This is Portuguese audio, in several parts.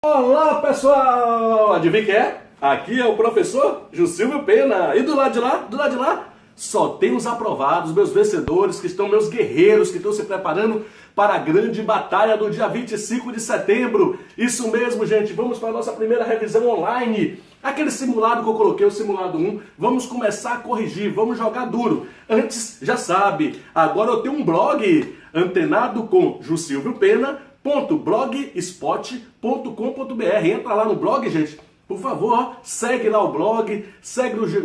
Olá pessoal, adivinha quem é? Aqui é o professor Jussilvio Pena. E do lado de lá, só tem os aprovados, meus vencedores, que estão meus guerreiros, que estão se preparando para a grande batalha do dia 25 de setembro. Isso mesmo, gente, vamos para a nossa primeira revisão online. Aquele simulado que eu coloquei, o simulado 1, vamos começar a corrigir, vamos jogar duro. Antes, já sabe, agora eu tenho um blog, antenado com jussilviopena.blogspot.com.br. Entra lá no blog, gente, por favor, segue lá o blog, segue o G+,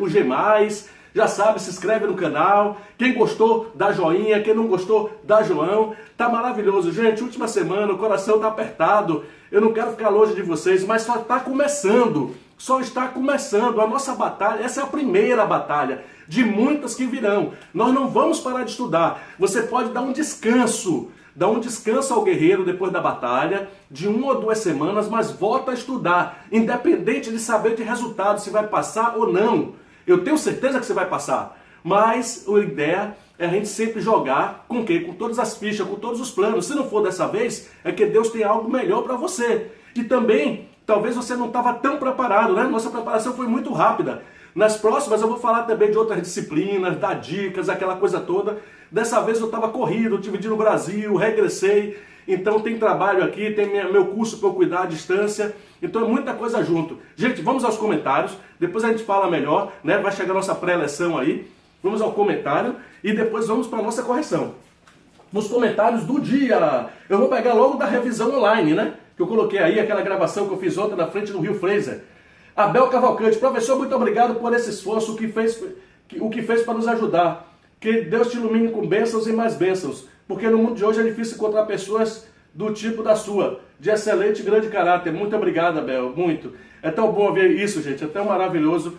já sabe, se inscreve no canal. Quem gostou, dá joinha, quem não gostou, dá joão. Tá maravilhoso, gente, última semana, o coração tá apertado, eu não quero ficar longe de vocês, mas só está começando a nossa batalha. Essa é a primeira batalha de muitas que virão. Nós não vamos parar de estudar. Você pode dar um descanso ao guerreiro depois da batalha, de 1 ou 2 semanas, mas volta a estudar, independente de saber de resultado, se vai passar ou não. Eu tenho certeza que você vai passar, mas a ideia é a gente sempre jogar com o quê? Com todas as fichas, com todos os planos. Se não for dessa vez, é que Deus tem algo melhor para você. E também, talvez você não estava tão preparado, né? Nossa preparação foi muito rápida. Nas próximas eu vou falar também de outras disciplinas, dar dicas, aquela coisa toda. Dessa vez eu estava corrido, tive de ir no Brasil, regressei. Então tem trabalho aqui, tem meu curso para eu cuidar à distância. Então é muita coisa junto. Gente, vamos aos comentários. Depois a gente fala melhor, né? Vai chegar a nossa pré-eleção aí. Vamos ao comentário e depois vamos para a nossa correção. Nos comentários do dia, eu vou pegar logo da revisão online, né? Que eu coloquei aí, aquela gravação que eu fiz ontem na frente do Rio Fraser. Abel Cavalcante, professor, muito obrigado por esse esforço, o que fez para nos ajudar. Que Deus te ilumine com bênçãos e mais bênçãos, porque no mundo de hoje é difícil encontrar pessoas do tipo da sua, de excelente e grande caráter. Muito obrigado, Abel, muito. É tão bom ver isso, gente, é tão maravilhoso.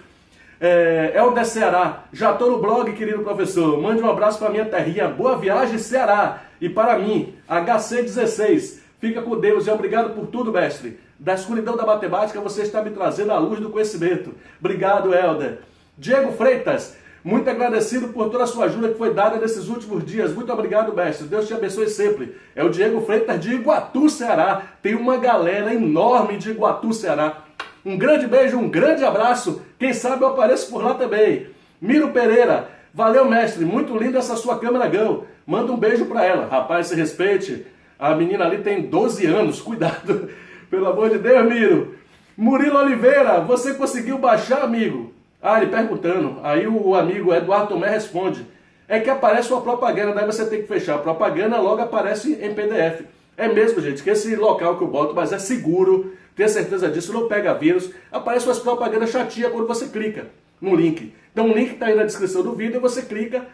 Helder Ceará, já estou no blog, querido professor. Mande um abraço para minha terrinha, boa viagem, Ceará. E para mim, HC16, fica com Deus e obrigado por tudo, mestre. Da escuridão da matemática, você está me trazendo a luz do conhecimento. Obrigado, Helder. Diego Freitas, muito agradecido por toda a sua ajuda que foi dada nesses últimos dias. Muito obrigado, mestre. Deus te abençoe sempre. É o Diego Freitas de Iguatu, Ceará. Tem uma galera enorme de Iguatu, Ceará. Um grande beijo, um grande abraço. Quem sabe eu apareço por lá também. Miro Pereira, valeu, mestre. Muito linda essa sua câmera Go. Manda um beijo pra ela. Rapaz, se respeite. A menina ali tem 12 anos. Cuidado. Pelo amor de Deus, Miro. Murilo Oliveira, você conseguiu baixar, amigo? Ele perguntando. Aí o amigo Eduardo Tomé responde. É que aparece uma propaganda, daí você tem que fechar a propaganda, logo aparece em PDF. É mesmo, gente, que esse local que eu boto, mas é seguro, tenha certeza disso, não pega vírus. Aparece umas propagandas chatinhas quando você clica no link. Então o link está aí na descrição do vídeo, você clica,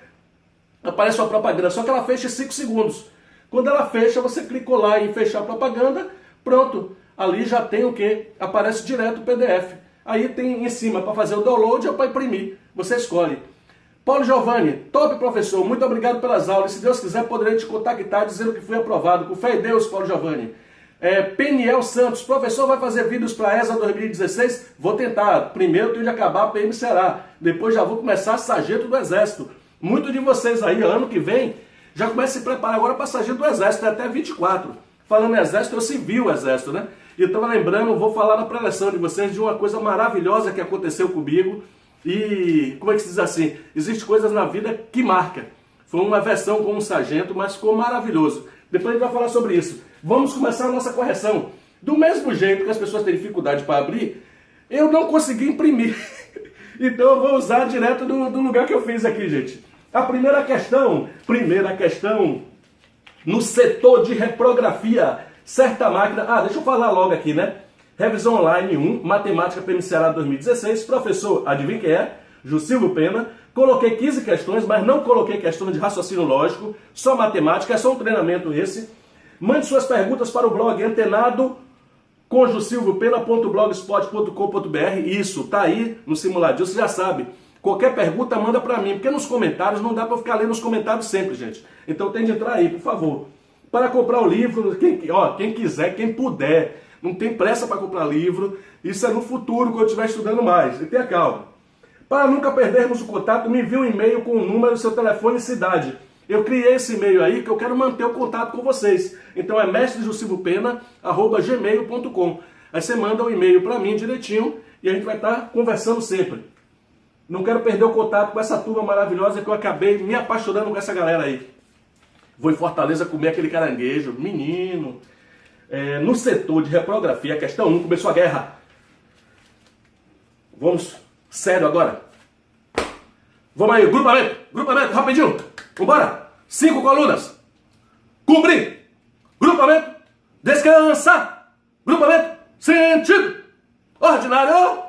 aparece uma propaganda, só que ela fecha em 5 segundos. Quando ela fecha, você clicou lá em fechar a propaganda, pronto. Ali já tem o que? Aparece direto o PDF. Aí tem em cima para fazer o download ou para imprimir. Você escolhe. Paulo Giovanni, top professor, muito obrigado pelas aulas. Se Deus quiser, poderei te contactar dizendo que fui aprovado. Com fé em Deus, Paulo Giovanni. Peniel Santos, professor, vai fazer vídeos para a ESA 2016? Vou tentar. Primeiro tenho de acabar a PM Ceará. Depois já vou começar sargento do Exército. Muitos de vocês aí, ano que vem, já começa a se preparar agora para sargento do Exército, até 24. Falando em Exército, eu civil Exército, né? E eu estava lembrando, vou falar na pré-eleção de vocês de uma coisa maravilhosa que aconteceu comigo. E, como é que se diz assim? Existem coisas na vida que marca. Foi uma versão com um sargento, mas ficou maravilhoso. Depois a gente vai falar sobre isso. Vamos começar a nossa correção. Do mesmo jeito que as pessoas têm dificuldade para abrir, eu não consegui imprimir. Então eu vou usar direto do lugar que eu fiz aqui, gente. A primeira questão, no setor de reprografia, certa máquina... deixa eu falar logo aqui, né? Revisão online 1, Matemática PM Ceará 2016, professor, adivinha quem é? Jussilvio Pena. Coloquei 15 questões, mas não coloquei questões de raciocínio lógico, só matemática, é só um treinamento esse. Mande suas perguntas para o blog antenado com jussilviopena.blogspot.com.br. Isso, tá aí no simuladinho, você já sabe. Qualquer pergunta manda para mim, porque nos comentários não dá para ficar lendo os comentários sempre, gente. Então tem de entrar aí, por favor. Para comprar o livro, quem quiser, quem puder, não tem pressa para comprar livro, isso é no futuro, quando eu estiver estudando mais, e tenha calma. Para nunca perdermos o contato, me envie um e-mail com o número do seu telefone e cidade. Eu criei esse e-mail aí que eu quero manter o contato com vocês. Então é mestrejusilviopena@gmail.com. Aí você manda um e-mail para mim direitinho e a gente vai estar conversando sempre. Não quero perder o contato com essa turma maravilhosa que eu acabei me apaixonando com essa galera aí. Vou em Fortaleza comer aquele caranguejo, menino. No setor de reprografia, questão 1, começou a guerra. Vamos, sério agora. Vamos aí, grupamento, rapidinho. Vambora. 5 colunas. Cumprir. Grupamento. Descansar. Grupamento. Sentido. Ordinário.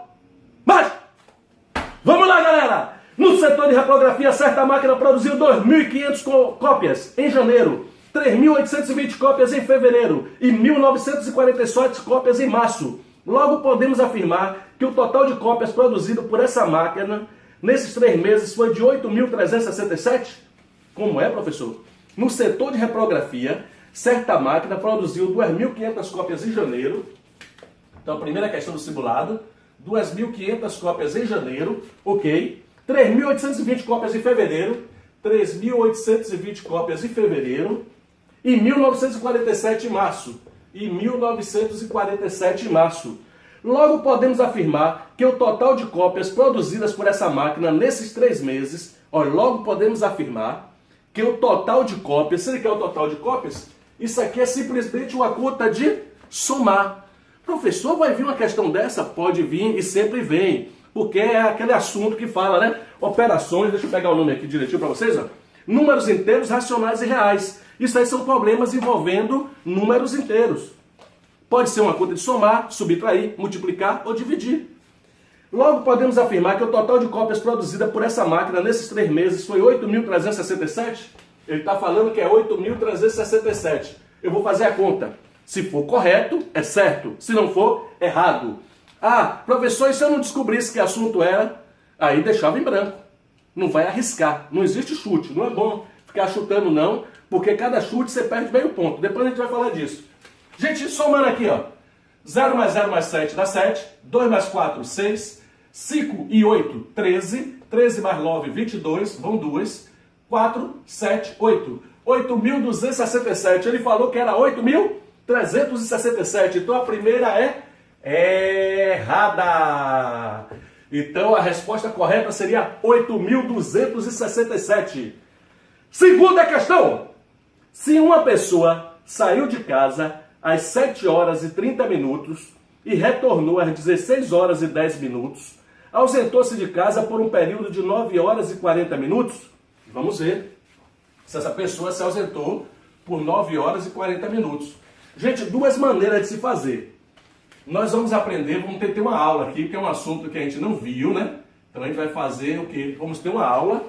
Marcha. Vamos lá, galera. No setor de reprografia, certa máquina produziu 2.500 cópias em janeiro, 3.820 cópias em fevereiro e 1.947 cópias em março. Logo, podemos afirmar que o total de cópias produzido por essa máquina nesses 3 meses foi de 8.367? Como é, professor? No setor de reprografia, certa máquina produziu 2.500 cópias em janeiro. Então, a primeira questão do simulado, 2.500 cópias em janeiro, ok. 3.820 cópias em fevereiro, 3.820 cópias em fevereiro e 1.947 em março. E 1.947 em março. Logo, podemos afirmar que o total de cópias produzidas por essa máquina nesses 3 meses, logo podemos afirmar que o total de cópias, sabe o que é o total de cópias? Isso aqui é simplesmente uma conta de somar. Professor, vai vir uma questão dessa? Pode vir e sempre vem, porque é aquele assunto que fala, né? Operações, deixa eu pegar o nome aqui direitinho para vocês, ó. Números inteiros, racionais e reais. Isso aí são problemas envolvendo números inteiros. Pode ser uma conta de somar, subtrair, multiplicar ou dividir. Logo, podemos afirmar que o total de cópias produzida por essa máquina nesses 3 meses foi 8.367? Ele está falando que é 8.367. Eu vou fazer a conta. Se for correto, é certo. Se não for, errado. Ah, professor, e se eu não descobrisse que assunto era? Aí deixava em branco. Não vai arriscar. Não existe chute. Não é bom ficar chutando não, porque cada chute você perde meio ponto. Depois a gente vai falar disso. Gente, somando aqui, ó. 0 mais 0 mais 7 dá 7. 2 mais 4, 6. 5 e 8, 13. 13 mais 9, 22. Vão 2. 4, 7, 8. 8.267. Ele falou que era 8.367. Então a primeira é errada. Então a resposta correta seria 8.267. Segunda questão. Se uma pessoa saiu de casa às 7 horas e 30 minutos e retornou às 16 horas e 10 minutos, ausentou-se de casa por um período de 9 horas e 40 minutos, vamos ver se essa pessoa se ausentou por 9 horas e 40 minutos. Gente, 2 maneiras de se fazer. Nós vamos aprender, vamos ter uma aula aqui, que é um assunto que a gente não viu, né? Então a gente vai fazer o quê? Vamos ter uma aula.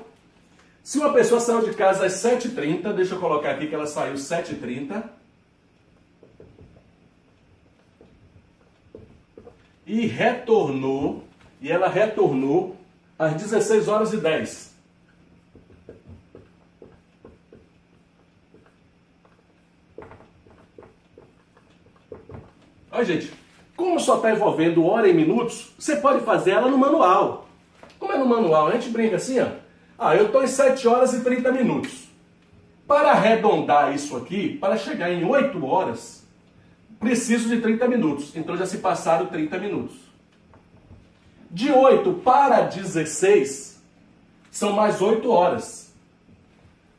Se uma pessoa saiu de casa às 7h30, deixa eu colocar aqui que ela saiu às 7h30. E ela retornou às 16 horas e 10. Olha, gente, como só está envolvendo hora e minutos, você pode fazer ela no manual. Como é no manual? A gente brinca assim, ó. Eu estou em 7 horas e 30 minutos. Para arredondar isso aqui, para chegar em 8 horas, preciso de 30 minutos. Então já se passaram 30 minutos. De 8 para 16, são mais 8 horas.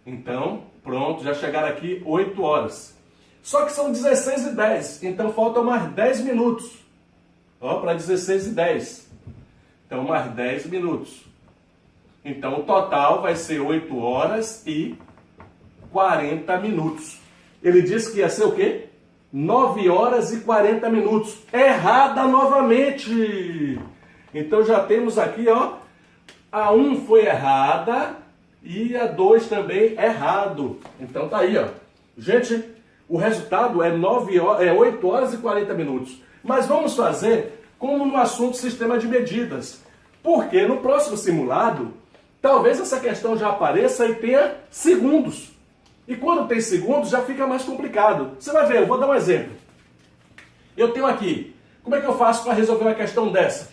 Então, pronto, já chegaram aqui 8 horas. Só que são 16 e 10, então faltam mais 10 minutos. Para 16 e 10. Então, mais 10 minutos. Então, o total vai ser 8 horas e 40 minutos. Ele disse que ia ser o quê? 9 horas e 40 minutos. Errada novamente. Então, já temos aqui, ó. A 1 foi errada e a 2 também errado. Então, tá aí, ó. Gente, o resultado é 8 horas e 40 minutos. Mas vamos fazer como no assunto sistema de medidas. Porque no próximo simulado, talvez essa questão já apareça e tenha segundos. E quando tem segundos, já fica mais complicado. Você vai ver, eu vou dar um exemplo. Eu tenho aqui, como é que eu faço para resolver uma questão dessa?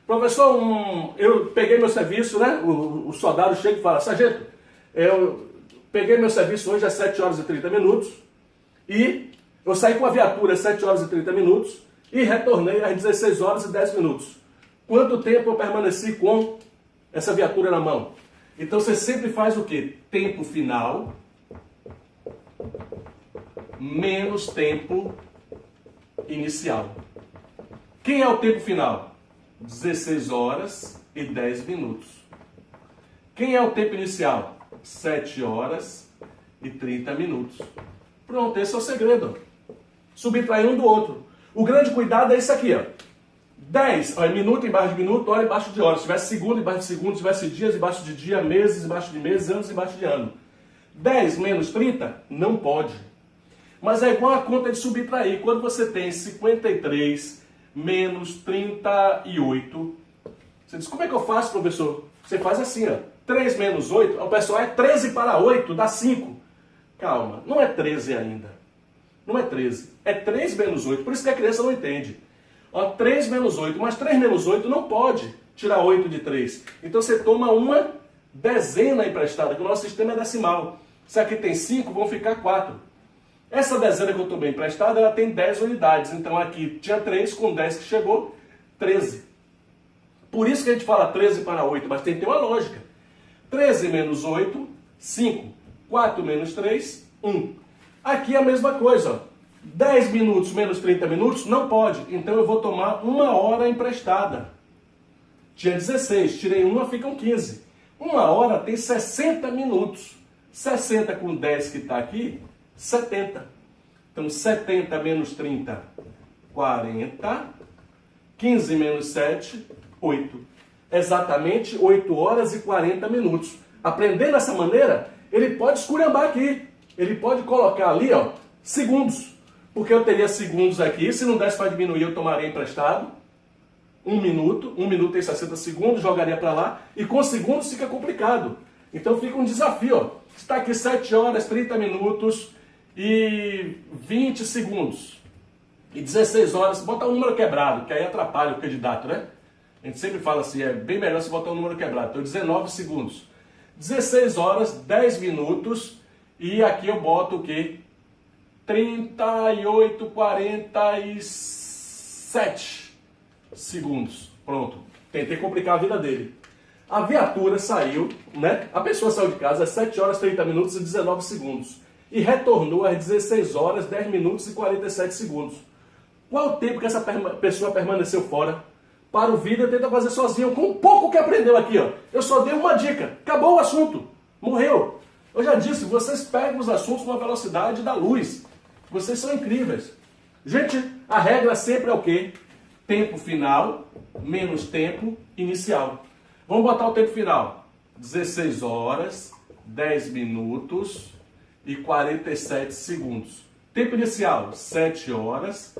Professor, eu peguei meu serviço, né? O soldado chega e fala, sargento, eu peguei meu serviço hoje às 7 horas e 30 minutos e eu saí com a viatura às 7 horas e 30 minutos e retornei às 16 horas e 10 minutos. Quanto tempo eu permaneci com essa viatura na mão? Então você sempre faz o quê? Tempo final menos tempo inicial. Quem é o tempo final? 16 horas e 10 minutos. Quem é o tempo inicial? 7 horas e 30 minutos. Pronto, esse é o segredo. Subtrair um do outro. O grande cuidado é isso aqui, ó. 10, ó, minuto embaixo de minuto, hora embaixo de hora. Se tivesse segundo embaixo de segundo, se tivesse dias embaixo de dia, meses embaixo de meses, anos embaixo de ano. 10 menos 30? Não pode. Mas é igual a conta de subtrair. Quando você tem 53 menos 38, você diz, como é que eu faço, professor? Você faz assim, ó. 3 menos 8, o pessoal é 13 para 8, dá 5. Calma, não é 13 ainda. Não é 13. É 3 menos 8, por isso que a criança não entende. Ó, 3 menos 8, mas 3 menos 8 não pode tirar 8 de 3. Então você toma uma dezena emprestada, que o nosso sistema é decimal. Se aqui tem 5, vão ficar 4. Essa dezena que eu tomei emprestada, ela tem 10 unidades. Então aqui tinha 3, com 10 que chegou, 13. Por isso que a gente fala 13 para 8, mas tem que ter uma lógica. 13 menos 8, 5. 4 menos 3, 1. Aqui é a mesma coisa, ó. 10 minutos menos 30 minutos, não pode. Então eu vou tomar 1 hora emprestada. Tinha 16, tirei 1, ficam 15. 1 hora tem 60 minutos. 60 com 10 que está aqui, 70. Então 70 menos 30, 40. 15 menos 7, 8. Exatamente 8 horas e 40 minutos. Aprendendo dessa maneira, ele pode esculhambar aqui. Ele pode colocar ali, ó, segundos. Porque eu teria segundos aqui. Se não desse para diminuir, eu tomaria emprestado. 1 minuto. 1 minuto tem 60 segundos, jogaria para lá. E com segundos fica complicado. Então fica um desafio, ó. Está aqui 7 horas, 30 minutos e 20 segundos. E 16 horas, botar um número quebrado, que aí atrapalha o candidato, né? A gente sempre fala assim, é bem melhor se botar um número quebrado. Então 19 segundos. 16 horas, 10 minutos e aqui eu boto o quê? 38, 47 segundos. Pronto. Tentei complicar a vida dele. A viatura saiu, né? A pessoa saiu de casa às 7 horas, 30 minutos e 19 segundos. E retornou às 16 horas, 10 minutos e 47 segundos. Qual o tempo que essa pessoa permaneceu fora? Para o vídeo, tenta fazer sozinho, com um pouco que aprendeu aqui, ó. Eu só dei uma dica. Acabou o assunto. Morreu. Eu já disse, vocês pegam os assuntos com a velocidade da luz. Vocês são incríveis. Gente, a regra sempre é o quê? Tempo final menos tempo inicial. Vamos botar o tempo final. 16 horas, 10 minutos e 47 segundos. Tempo inicial, 7 horas,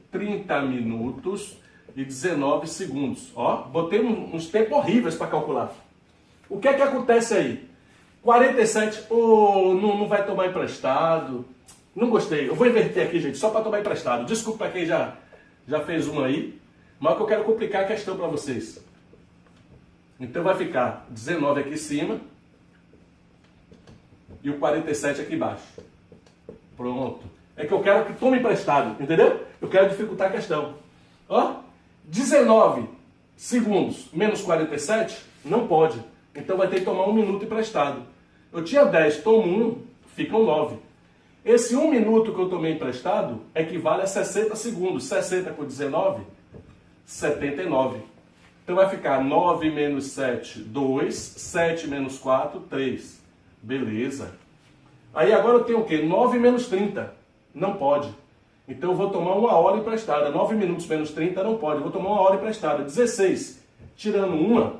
30 minutos e 19 segundos. Ó, botei uns tempos horríveis para calcular. O que é que acontece aí? 47, não vai tomar emprestado. Não gostei. Eu vou inverter aqui, gente, só para tomar emprestado. Desculpa para quem já fez uma aí, mas que eu quero complicar a questão para vocês. Então vai ficar 19 aqui em cima e o 47 aqui embaixo. Pronto. É que eu quero que tome emprestado, entendeu? Eu quero dificultar a questão. Ó, 19 segundos menos 47, não pode. Então vai ter que tomar 1 minuto emprestado. Eu tinha 10, tomo 1, ficam 9. Esse 1 minuto que eu tomei emprestado equivale a 60 segundos. 60 com 19, 79. Então vai ficar 9 menos 7, 2. 7 menos 4, 3. Beleza. Aí agora eu tenho o quê? 9 menos 30. Não pode. Então eu vou tomar 1 hora emprestada. 9 minutos menos 30 não pode. Eu vou tomar 1 hora emprestada. 16. Tirando 1,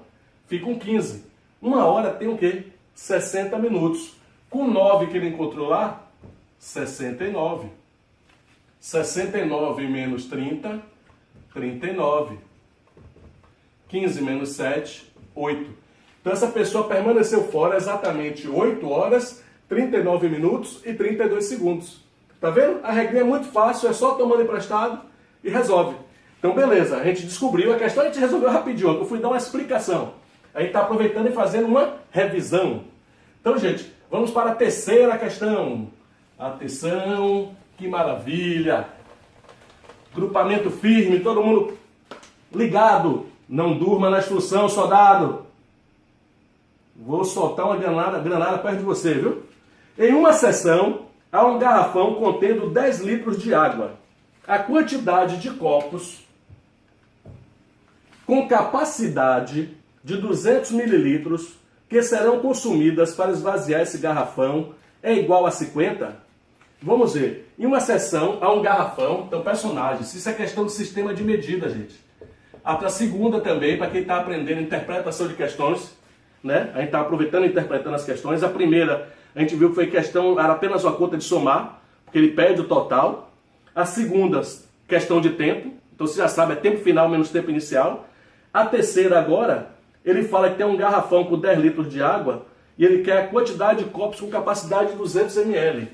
ficam 15. 1 hora tem o quê? 60 minutos. Com 9 que ele encontrou lá, 69. 69 menos 30, 39. 15 menos 7, 8. Então essa pessoa permaneceu fora exatamente 8 horas, 39 minutos e 32 segundos. Tá vendo? A regrinha é muito fácil, é só tomando emprestado e resolve. Então beleza, a gente descobriu, a questão a gente resolveu rapidinho, eu fui dar uma explicação. A gente está aproveitando e fazendo uma revisão. Então gente, vamos para a terceira questão. Atenção, que maravilha! Grupamento firme, todo mundo ligado. Não durma na instrução, soldado. Vou soltar uma granada perto de você, viu? Em uma sessão, há um garrafão contendo 10 litros de água. A quantidade de copos com capacidade de 200 mililitros que serão consumidas para esvaziar esse garrafão é igual a 50? Vamos ver. Em uma sessão, há um garrafão, então personagens. Isso é questão de sistema de medida, gente. A segunda também, para quem está aprendendo interpretação de questões, né? A gente está aproveitando e interpretando as questões. A primeira, a gente viu que foi questão, era apenas uma conta de somar, porque ele pede o total. A segunda, questão de tempo. Então você já sabe, é tempo final menos tempo inicial. A terceira agora, ele fala que tem um garrafão com 10 litros de água e ele quer a quantidade de copos com capacidade de 200 ml.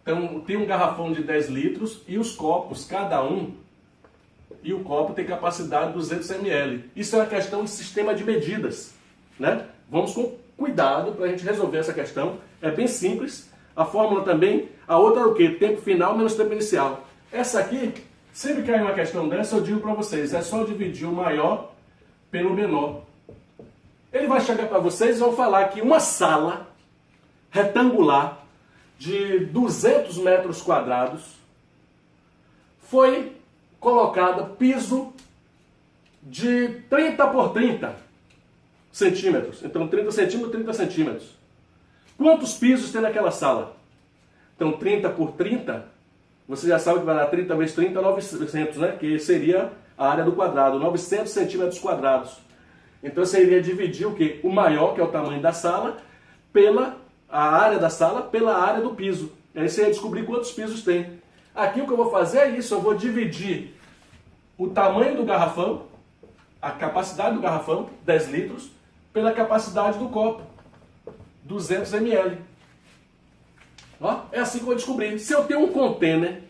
Então tem um garrafão de 10 litros e os copos, cada um, e o copo tem capacidade de 200 ml. Isso é uma questão de sistema de medidas, né? Vamos com cuidado para a gente resolver essa questão. É bem simples. A fórmula também, a outra é o quê? Tempo final menos tempo inicial. Essa aqui, sempre que cair uma questão dessa, eu digo para vocês, é só dividir o maior pelo menor. Ele vai chegar para vocês e vão falar que uma sala retangular de 200 metros quadrados foi colocada piso de 30 por 30 centímetros. Então 30 centímetros, 30 centímetros. Quantos pisos tem naquela sala? Então 30 por 30, você já sabe que vai dar 30 vezes 30, 900, né? Que seria a área do quadrado, 900 centímetros quadrados. Então você iria dividir o quê? O maior, que é o tamanho da sala, pela a área da sala, pela área do piso. E aí você ia descobrir quantos pisos tem. Aqui o que eu vou fazer é isso, eu vou dividir o tamanho do garrafão, a capacidade do garrafão, 10 litros, pela capacidade do copo, 200 ml. Ó, é assim que eu vou descobrir. Se eu tenho um container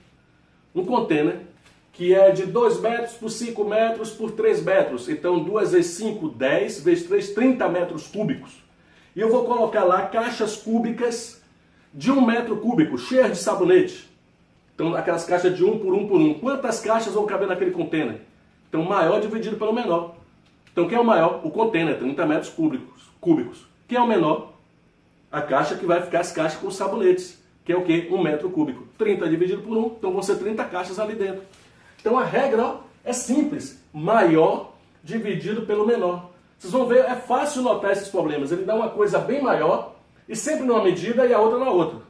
que é de 2 metros por 5 metros por 3 metros. Então 2 vezes 5, 10, vezes 3, 30 metros cúbicos. E eu vou colocar lá caixas cúbicas de 1 metro cúbico, cheias de sabonete. Então aquelas caixas de 1 por 1 por 1. Quantas caixas vão caber naquele container? Então maior dividido pelo menor. Então quem é o maior? O container, 30 metros cúbicos. Quem é o menor? A caixa que vai ficar as caixas com os sabonetes. Que é o quê? 1 metro cúbico. 30 dividido por 1, então vão ser 30 caixas ali dentro. Então a regra, ó, é simples. Maior dividido pelo menor. Vocês vão ver, é fácil notar esses problemas. Ele dá uma coisa bem maior, e sempre numa medida e a outra na outra.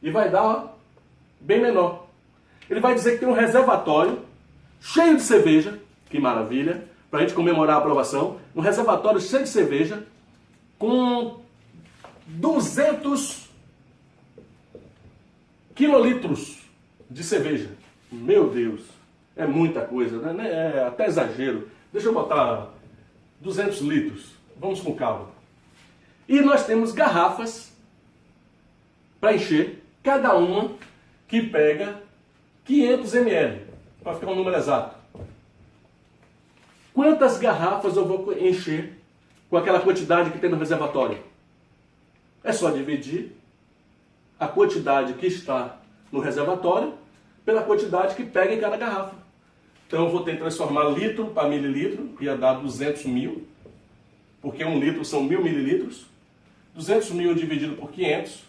E vai dar, ó, bem menor. Ele vai dizer que tem um reservatório cheio de cerveja, que maravilha, para a gente comemorar a aprovação. Um reservatório cheio de cerveja, com 200 quilolitros de cerveja. Meu Deus, é muita coisa, né? É até exagero. Deixa eu botar 200 litros. Vamos com calma. E nós temos garrafas para encher, cada uma que pega 500 ml, para ficar um número exato. Quantas garrafas eu vou encher com aquela quantidade que tem no reservatório? É só dividir a quantidade que está no reservatório pela quantidade que pega em cada garrafa. Então eu vou ter que transformar litro para mililitro, ia dar 200 mil, porque 1 litro são 1000 mililitros. 200 mil dividido por 500,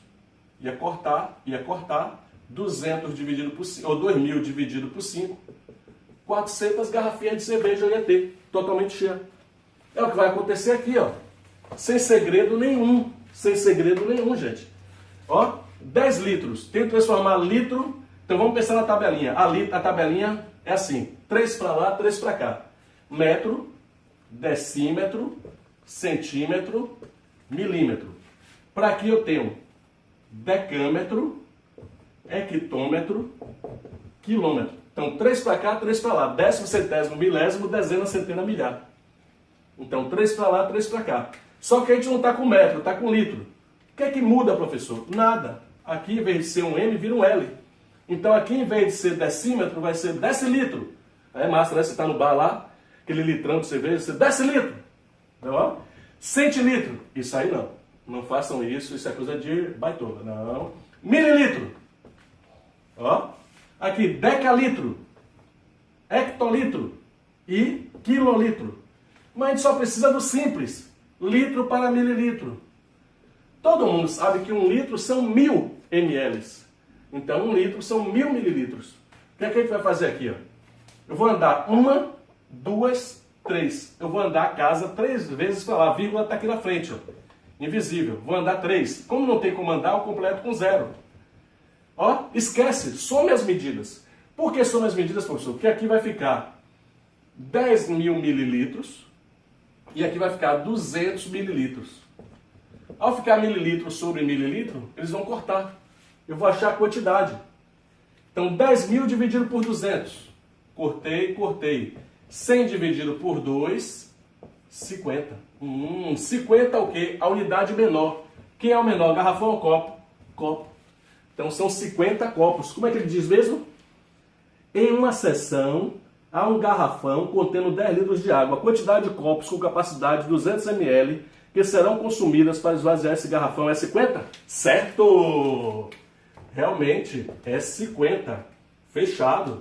ia cortar, 200 dividido por 5, ou 2000 dividido por 5, 400 garrafinhas de cerveja eu ia ter, totalmente cheia. É o que vai acontecer aqui, ó, sem segredo nenhum, gente. Ó, 10 litros, tem que transformar litro, então vamos pensar na tabelinha. A tabelinha é assim, 3 para lá, 3 para cá. Metro, decímetro, centímetro, milímetro. Para aqui eu tenho decâmetro, hectômetro, quilômetro. Então 3 para cá, 3 para lá. Décimo, centésimo, milésimo, dezena, centena, milhar. Então 3 para lá, 3 para cá. Só que a gente não está com metro, está com litro. O que é que muda, professor? Nada. Aqui, em vez de ser um M, vira um L. Então aqui, em vez de ser decímetro, vai ser decilitro. Aí é massa, né? Você está no bar lá, aquele litrão de cerveja, você decilitro. Não? Centilitro. Isso aí não. Não façam isso, isso é coisa de baitola. Não. Mililitro. Ó. Aqui, decalitro. hectolitro e quilolitro. Mas a gente só precisa do simples, litro para mililitro. Todo mundo sabe que 1 litro são 1000 ml. Então 1 litro são 1000 mililitros. O que é que a gente vai fazer aqui? Ó? Eu vou andar 1, 2, 3. Eu vou andar a casa 3 vezes para lá. A vírgula está aqui na frente. Ó. Invisível. Vou andar 3. Como não tem como andar, eu completo com 0. Ó, esquece. Some as medidas. Por que some as medidas, professor? Porque aqui vai ficar 10.000 mililitros e aqui vai ficar 200 mililitros. Ao ficar mililitro sobre mililitro, eles vão cortar. Eu vou achar a quantidade. Então, 10.000 dividido por 200. Cortei, cortei. 100 dividido por 2, 50. 50 é o quê? A unidade menor. Quem é o menor? Garrafão ou copo? Copo. Então, são 50 copos. Como é que ele diz mesmo? Em uma seção, há um garrafão contendo 10 litros de água. A quantidade de copos com capacidade de 200 ml que serão consumidas para esvaziar esse garrafão é 50? Certo! Realmente é 50. Fechado.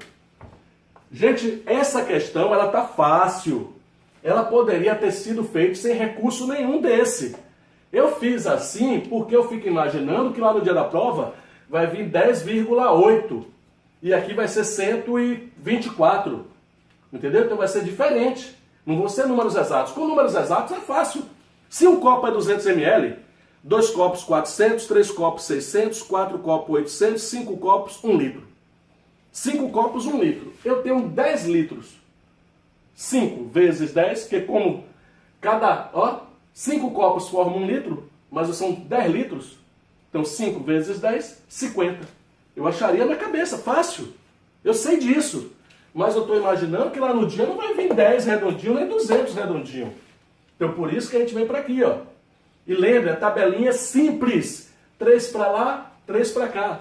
Gente, essa questão ela tá fácil. Ela poderia ter sido feita sem recurso nenhum desse. Eu fiz assim porque eu fico imaginando que lá no dia da prova vai vir 10,8. E aqui vai ser 124. Entendeu? Então vai ser diferente. Não vão ser números exatos. Com números exatos é fácil. Se um copo é 200 ml, 2 copos 400, 3 copos 600, 4 copos 800, 5 copos 1 litro. 5 copos 1 litro. Eu tenho 10 litros. 5 vezes 10, que como cada, 5 copos formam 1 litro, mas são 10 litros. Então 5 vezes 10, 50. Eu acharia na cabeça, fácil. Eu sei disso. Mas eu estou imaginando que lá no dia não vai vir 10 redondinho, nem 200 redondinho. Então por isso que a gente vem para aqui, ó. E lembra, a tabelinha é simples. 3 para lá, 3 para cá.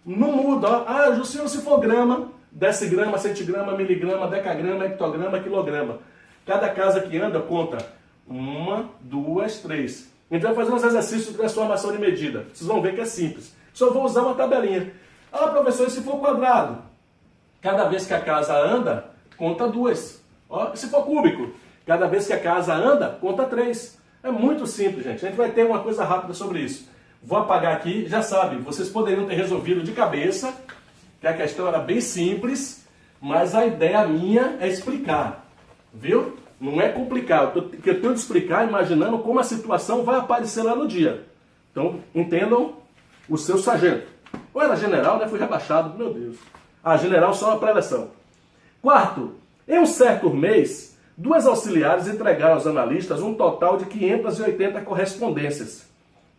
Não muda, ó. Ah, Jucinho, se for grama, decigrama, centigrama, miligrama, decagrama, hectograma, quilograma. Cada casa que anda conta 1, 2, 3. A gente vai fazer uns exercícios de transformação de medida. Vocês vão ver que é simples. Só vou usar uma tabelinha. Ah, professor, e se for quadrado? Cada vez que a casa anda, conta 2. Ó, e se for cúbico? Cada vez que a casa anda, conta 3. É muito simples, gente. A gente vai ter uma coisa rápida sobre isso. Vou apagar aqui. Já sabe, vocês poderiam ter resolvido de cabeça, que a questão era bem simples, mas a ideia minha é explicar. Viu? Não é complicado. O que eu tenho de explicar imaginando como a situação vai aparecer lá no dia. Então, entendam o seu sargento. Ou era general, né? Fui rebaixado. Meu Deus. Ah, general só na pré-eleção. Quarto, em um certo mês, 2 auxiliares entregaram aos analistas um total de 580 correspondências.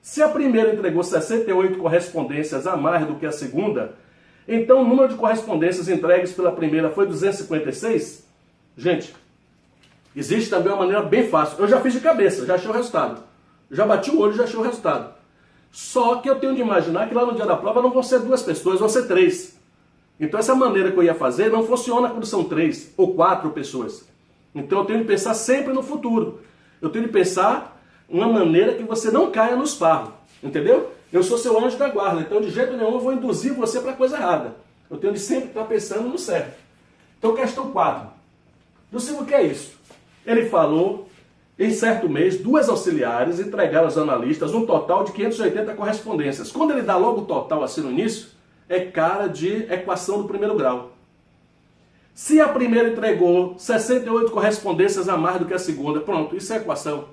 Se a primeira entregou 68 correspondências a mais do que a segunda, então o número de correspondências entregues pela primeira foi 256? Gente, existe também uma maneira bem fácil. Eu já fiz de cabeça, já achei o resultado. Já bati o olho, já achei o resultado. Só que eu tenho de imaginar que lá no dia da prova não vão ser 2 pessoas, vão ser 3. Então essa maneira que eu ia fazer não funciona quando são 3 ou 4 pessoas. Então eu tenho de pensar sempre no futuro. Eu tenho de pensar uma maneira que você não caia no esparro. Entendeu? Eu sou seu anjo da guarda, então de jeito nenhum eu vou induzir você para a coisa errada. Eu tenho de sempre estar pensando no certo. Então questão 4. Luciano, o que é isso? Ele falou, em certo mês, 2 auxiliares entregaram aos analistas um total de 580 correspondências. Quando ele dá logo o total assim no início, é cara de equação do primeiro grau. Se a primeira entregou 68 correspondências a mais do que a segunda, pronto, isso é equação.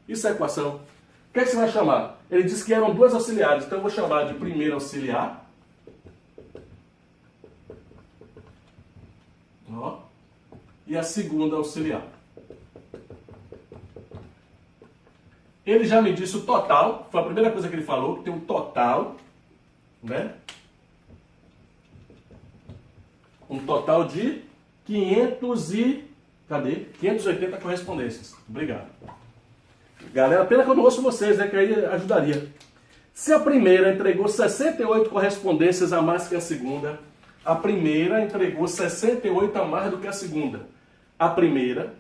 Isso é equação. O que é que você vai chamar? Ele disse que eram 2 auxiliares, então eu vou chamar de primeiro auxiliar. Ó, e a segunda auxiliar. Ele já me disse o total, foi a primeira coisa que ele falou, que tem um total, né? Um total de 580 correspondências. Obrigado. Galera, pena que eu não ouço vocês, né? Que aí ajudaria. Se a primeira entregou 68 correspondências a mais que a segunda, a primeira entregou 68 a mais do que a segunda. A primeira,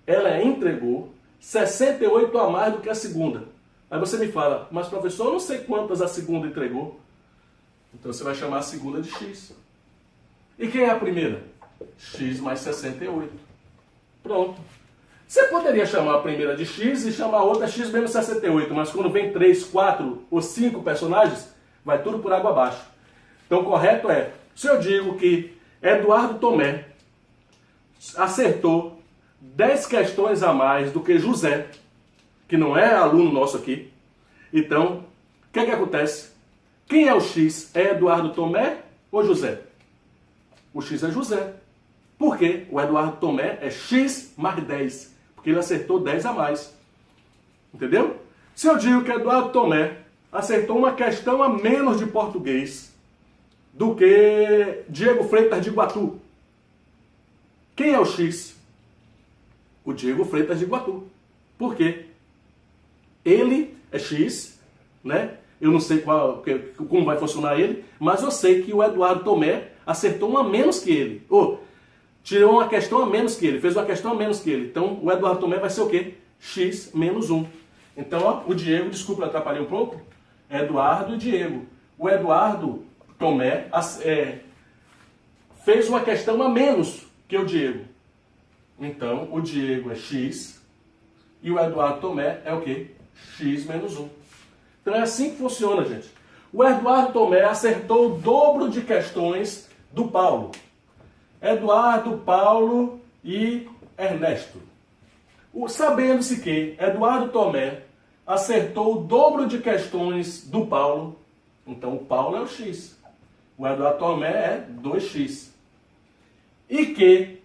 ela entregou 68 a mais do que a segunda. Aí você me fala, mas professor, eu não sei quantas a segunda entregou. Então você vai chamar a segunda de X. E quem é a primeira? x mais 68. Pronto. Você poderia chamar a primeira de x e chamar a outra x menos 68, mas quando vem 3, 4 ou 5 personagens, vai tudo por água abaixo. Então o correto é, se eu digo que Eduardo Tomé acertou 10 questões a mais do que José, que não é aluno nosso aqui, então, o que acontece? Quem é o X? É Eduardo Tomé ou José? O X é José. Por quê? O Eduardo Tomé é X mais 10, porque ele acertou 10 a mais. Entendeu? Se eu digo que Eduardo Tomé acertou uma questão a menos de português do que Diego Freitas de Iguatu, quem é o X? O Diego Freitas de Iguatu. Por quê? Ele é X, né? Eu não sei como vai funcionar ele, mas eu sei que o Eduardo Tomé acertou uma a menos que ele. Ou tirou uma questão a menos que ele, fez uma questão a menos que ele. Então o Eduardo Tomé vai ser o quê? X menos 1. Então ó, o Diego, desculpa, eu atrapalhei um pouco. Eduardo e Diego. O Eduardo Tomé fez uma questão a menos que o Diego. Então o Diego é X e o Eduardo Tomé é o quê? X menos 1. Então é assim que funciona, gente. O Eduardo Tomé acertou o dobro de questões do Paulo. Eduardo, Paulo e Ernesto. Sabendo-se que Eduardo Tomé acertou o dobro de questões do Paulo, então o Paulo é o X. O Eduardo Tomé é 2x. E que,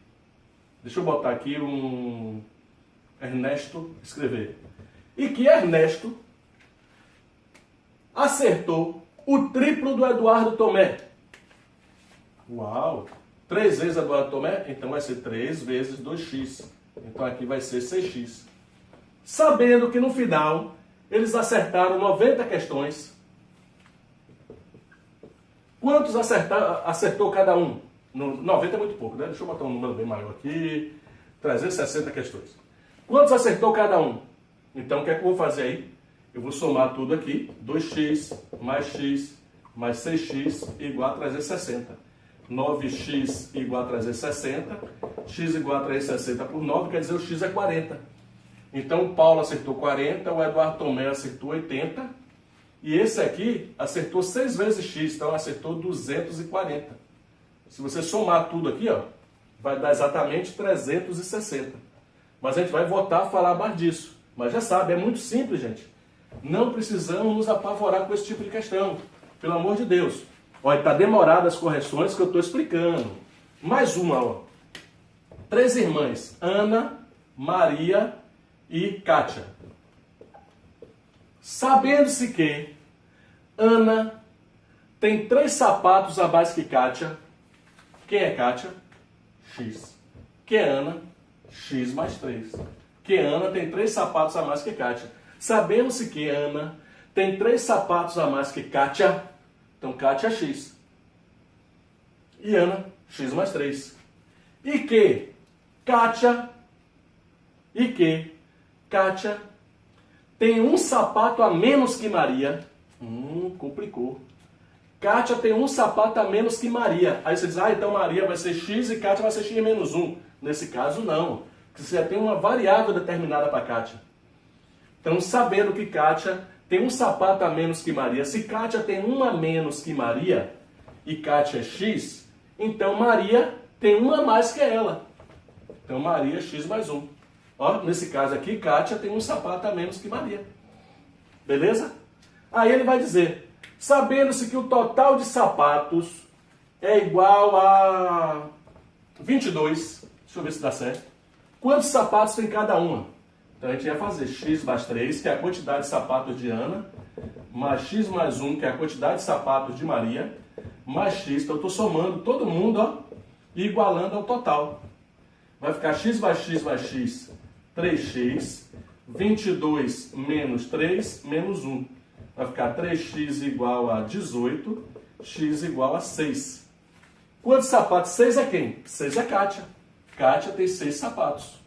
deixa eu botar aqui um Ernesto escrever. E que Ernesto acertou o triplo do Eduardo Tomé. Uau! 3 vezes Eduardo Tomé, então vai ser 3 vezes 2x. Então aqui vai ser 6x. Sabendo que no final eles acertaram 90 questões. Quantos acertou cada um? 90 é muito pouco, né? Deixa eu botar um número bem maior aqui. 360 questões. Quantos acertou cada um? Então o que é que eu vou fazer aí? Eu vou somar tudo aqui. 2x mais 6x igual a 360. 9x igual a 360. X igual a 360 por 9, quer dizer o x é 40. Então o Paulo acertou 40, o Eduardo Tomé acertou 80. E esse aqui acertou 6 vezes x, então acertou 240. Se você somar tudo aqui, ó, vai dar exatamente 360. Mas a gente vai voltar a falar mais disso. Mas já sabe, é muito simples, gente. Não precisamos nos apavorar com esse tipo de questão. Pelo amor de Deus. Olha, está demorado as correções que eu estou explicando. Mais uma, ó. 3 irmãs, Ana, Maria e Kátia. Sabendo-se que Ana tem 3 sapatos a mais que Kátia. Quem é Kátia? X. Quem é Ana? X mais 3. Que Ana tem 3 sapatos a mais que Kátia. Sabendo-se que Ana tem 3 sapatos a mais que Kátia, então Kátia é X. E Ana, X mais 3. E que Kátia tem um sapato a menos que Maria. Complicou. Kátia tem um sapato a menos que Maria. Aí você diz, então Maria vai ser X e Kátia vai ser X menos 1. Nesse caso, não. Porque você já tem uma variável determinada para Kátia. Então, sabendo que Kátia tem um sapato a menos que Maria, se Kátia tem um a menos que Maria e Kátia é X, então Maria tem uma a mais que ela. Então, Maria é X mais 1. Ó, nesse caso aqui, Kátia tem um sapato a menos que Maria. Beleza? Aí ele vai dizer, sabendo-se que o total de sapatos é igual a 22. Deixa eu ver se dá certo. Quantos sapatos tem cada uma? Então a gente ia fazer x mais 3, que é a quantidade de sapatos de Ana, mais x mais 1, que é a quantidade de sapatos de Maria, mais x. Então eu estou somando todo mundo, ó, e igualando ao total. Vai ficar x mais x mais x, 3x, 22 menos 3, menos 1. Vai ficar 3x igual a 18, x igual a 6. Quantos sapatos? 6 é quem? 6 é Kátia. Kátia tem 6 sapatos.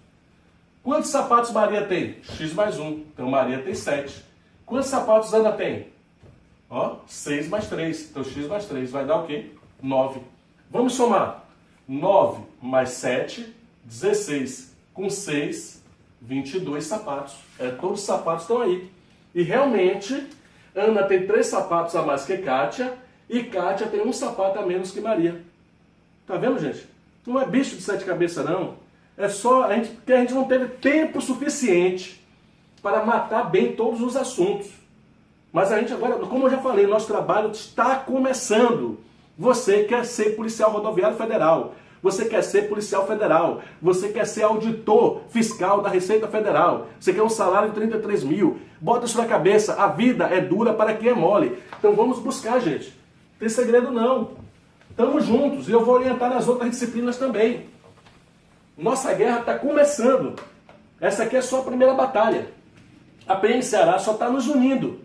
Quantos sapatos Maria tem? X mais 1. Então Maria tem 7. Quantos sapatos Ana tem? Ó, 6 mais 3. Então x mais 3 vai dar o quê? 9. Vamos somar. 9 mais 7, 16. Com 6, 22 sapatos. Todos os sapatos estão aí. E realmente, Ana tem 3 sapatos a mais que Kátia, e Kátia tem um sapato a menos que Maria. Tá vendo, gente? Não é bicho de 7 cabeças, não. É só porque a gente não teve tempo suficiente para matar bem todos os assuntos. Mas a gente agora, como eu já falei, nosso trabalho está começando. Você quer ser policial rodoviário federal. Você quer ser policial federal. Você quer ser auditor fiscal da Receita Federal. Você quer um salário de 33 mil. Bota isso na cabeça. A vida é dura para quem é mole. Então vamos buscar, gente. Não tem segredo, não. Estamos juntos. E eu vou orientar nas outras disciplinas também. Nossa guerra está começando. Essa aqui é só a primeira batalha. A PM Ceará só está nos unindo.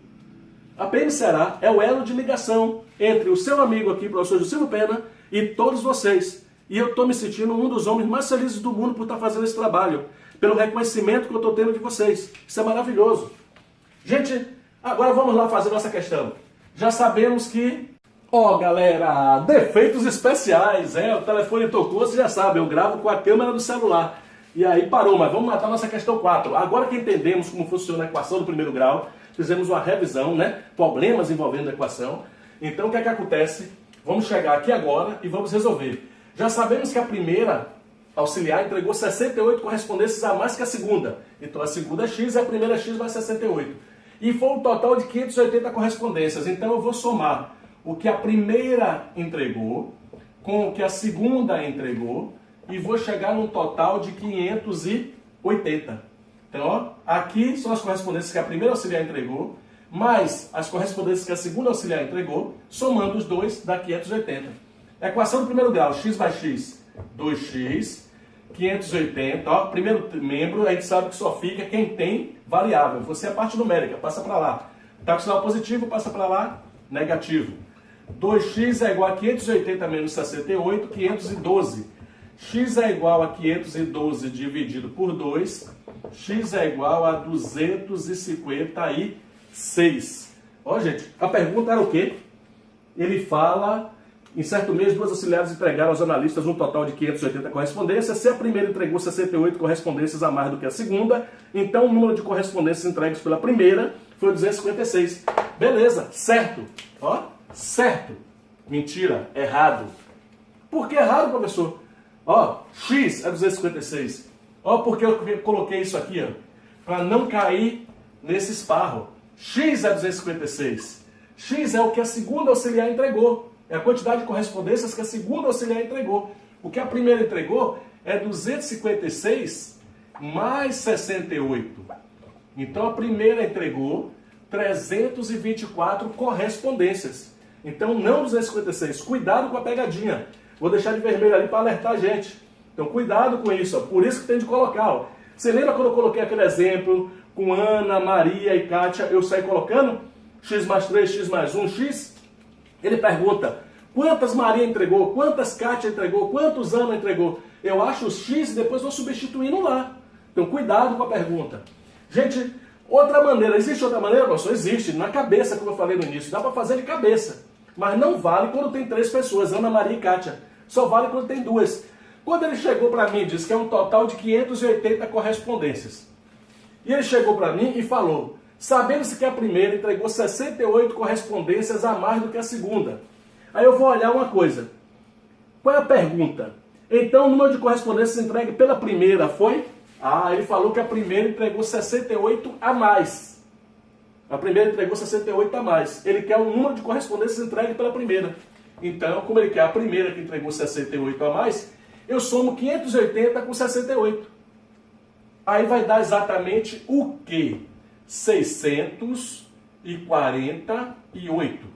A PM Ceará é o elo de ligação entre o seu amigo aqui, professor Silvio Pena, e todos vocês. E eu estou me sentindo um dos homens mais felizes do mundo por estar fazendo esse trabalho. Pelo reconhecimento que eu estou tendo de vocês. Isso é maravilhoso. Gente, agora vamos lá fazer nossa questão. Já sabemos que... galera, defeitos especiais. O telefone tocou, você já sabe, eu gravo com a câmera do celular. E aí parou, mas vamos matar nossa questão 4. Agora que entendemos como funciona a equação do primeiro grau, fizemos uma revisão, né? Problemas envolvendo a equação. Então o que é que acontece? Vamos chegar aqui agora e vamos resolver. Já sabemos que a primeira auxiliar entregou 68 correspondências a mais que a segunda. Então a segunda é x e a primeira x vai 68. E foi um total de 580 correspondências. Então eu vou somar o que a primeira entregou com o que a segunda entregou e vou chegar num total de 580. Então, aqui são as correspondências que a primeira auxiliar entregou, mais as correspondências que a segunda auxiliar entregou, somando os dois, dá 580. Equação do primeiro grau, x mais x, 2x, 580, primeiro membro, a gente sabe que só fica quem tem variável. Você é a parte numérica, passa para lá. Está com sinal positivo, passa para lá, negativo. 2x é igual a 580 menos 68, 512. X é igual a 512 dividido por 2. X é igual a 256. Gente, a pergunta era o quê? Ele fala, em certo mês, 2 auxiliares entregaram aos analistas um total de 580 correspondências. Se a primeira entregou 68 correspondências a mais do que a segunda, então o número de correspondências entregues pela primeira foi 256. Beleza, certo. Certo. Mentira, errado. Por que errado, professor? X é 256. Porque eu coloquei isso aqui, para não cair nesse esparro. X é 256. X é o que a segunda auxiliar entregou. É a quantidade de correspondências que a segunda auxiliar entregou. O que a primeira entregou é 256 mais 68. Então a primeira entregou 324 correspondências. Então não 256. Cuidado com a pegadinha. Vou deixar de vermelho ali para alertar a gente. Então cuidado com isso. Por isso que tem de colocar. Você lembra quando eu coloquei aquele exemplo com Ana, Maria e Kátia? Eu saí colocando x mais 3, x mais 1, x. Ele pergunta, quantas Maria entregou? Quantas Kátia entregou? Quantos Ana entregou? Eu acho os x e depois vou substituindo lá. Então cuidado com a pergunta. Gente, outra maneira. Existe outra maneira, professor? Existe. Na cabeça, como eu falei no início. Dá para fazer de cabeça. Mas não vale quando tem 3 pessoas, Ana, Maria e Kátia. Só vale quando tem 2. Quando ele chegou para mim e disse que é um total de 580 correspondências. E ele chegou para mim e falou, sabendo-se que a primeira entregou 68 correspondências a mais do que a segunda. Aí eu vou olhar uma coisa. Qual é a pergunta? Então o número de correspondências entregue pela primeira foi? Ele falou que a primeira entregou 68 a mais. A primeira entregou 68 a mais. Ele quer o número de correspondências entregue pela primeira. Então, como ele quer a primeira que entregou 68 a mais, eu somo 580 com 68. Aí vai dar exatamente o quê? 648.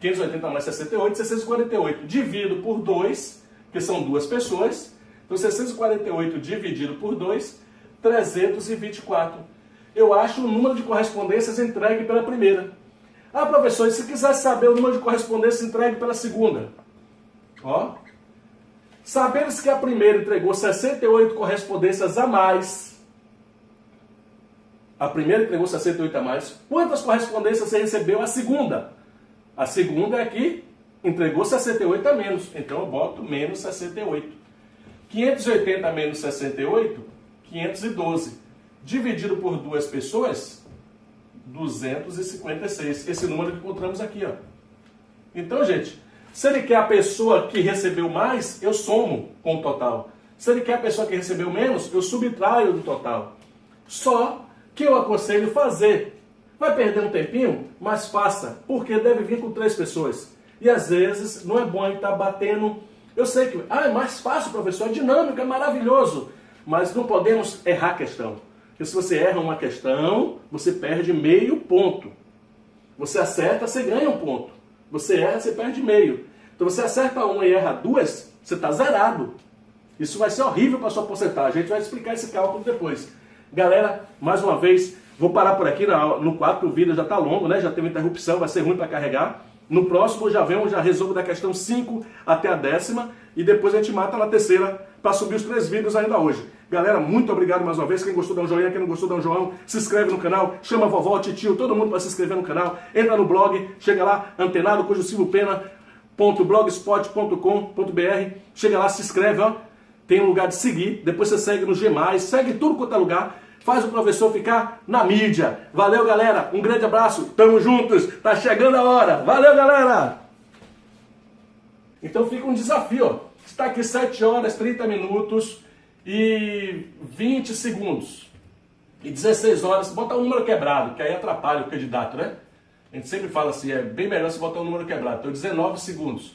580 mais 68, 648. Divido por 2, que são 2 pessoas. Então, 648 dividido por 2, 324. Eu acho o número de correspondências entregue pela primeira. Professor, e se quiser saber o número de correspondências entregue pela segunda? Sabendo-se que a primeira entregou 68 correspondências a mais. A primeira entregou 68 a mais. Quantas correspondências você recebeu a segunda? A segunda é aqui, entregou 68 a menos, então eu boto menos 68. 580 menos 68, 512. Dividido por duas pessoas, 256. Esse número que encontramos aqui, ó. Então, gente, se ele quer a pessoa que recebeu mais, eu somo com o total. Se ele quer a pessoa que recebeu menos, eu subtraio do total. Só que eu aconselho fazer. Vai perder um tempinho? Mas faça, porque deve vir com 3 pessoas. E às vezes não é bom ele estar batendo. Eu sei que é mais fácil, professor, é dinâmico, é maravilhoso. Mas não podemos errar a questão. Porque se você erra uma questão, você perde meio ponto. Você acerta, você ganha um ponto. Você erra, você perde meio. Então você acerta uma e erra 2, você está zerado. Isso vai ser horrível para a sua porcentagem. A gente vai explicar esse cálculo depois. Galera, mais uma vez, vou parar por aqui no 4, o vídeo já está longo, né? Já teve interrupção, vai ser ruim para carregar. No próximo já resolvo da questão 5 até a 10ª e depois a gente mata na terceira para subir os 3 vídeos ainda hoje. Galera, muito obrigado mais uma vez. Quem gostou dá um joinha, quem não gostou dá um joão. Se inscreve no canal, chama a vovó, titio, todo mundo para se inscrever no canal. Entra no blog, chega lá, antenado, silvopena.blogspot.com.br. Chega lá, se inscreve, ó. Tem um lugar de seguir, depois você segue no G+, segue tudo quanto é lugar. Faz o professor ficar na mídia. Valeu, galera. Um grande abraço. Tamo juntos. Tá chegando a hora. Valeu, galera. Então fica um desafio. Ó. Está aqui 7 horas, 30 minutos e 20 segundos. E 16 horas. Botar um número quebrado, que aí atrapalha o candidato, né? A gente sempre fala assim, é bem melhor se botar um número quebrado. Então 19 segundos.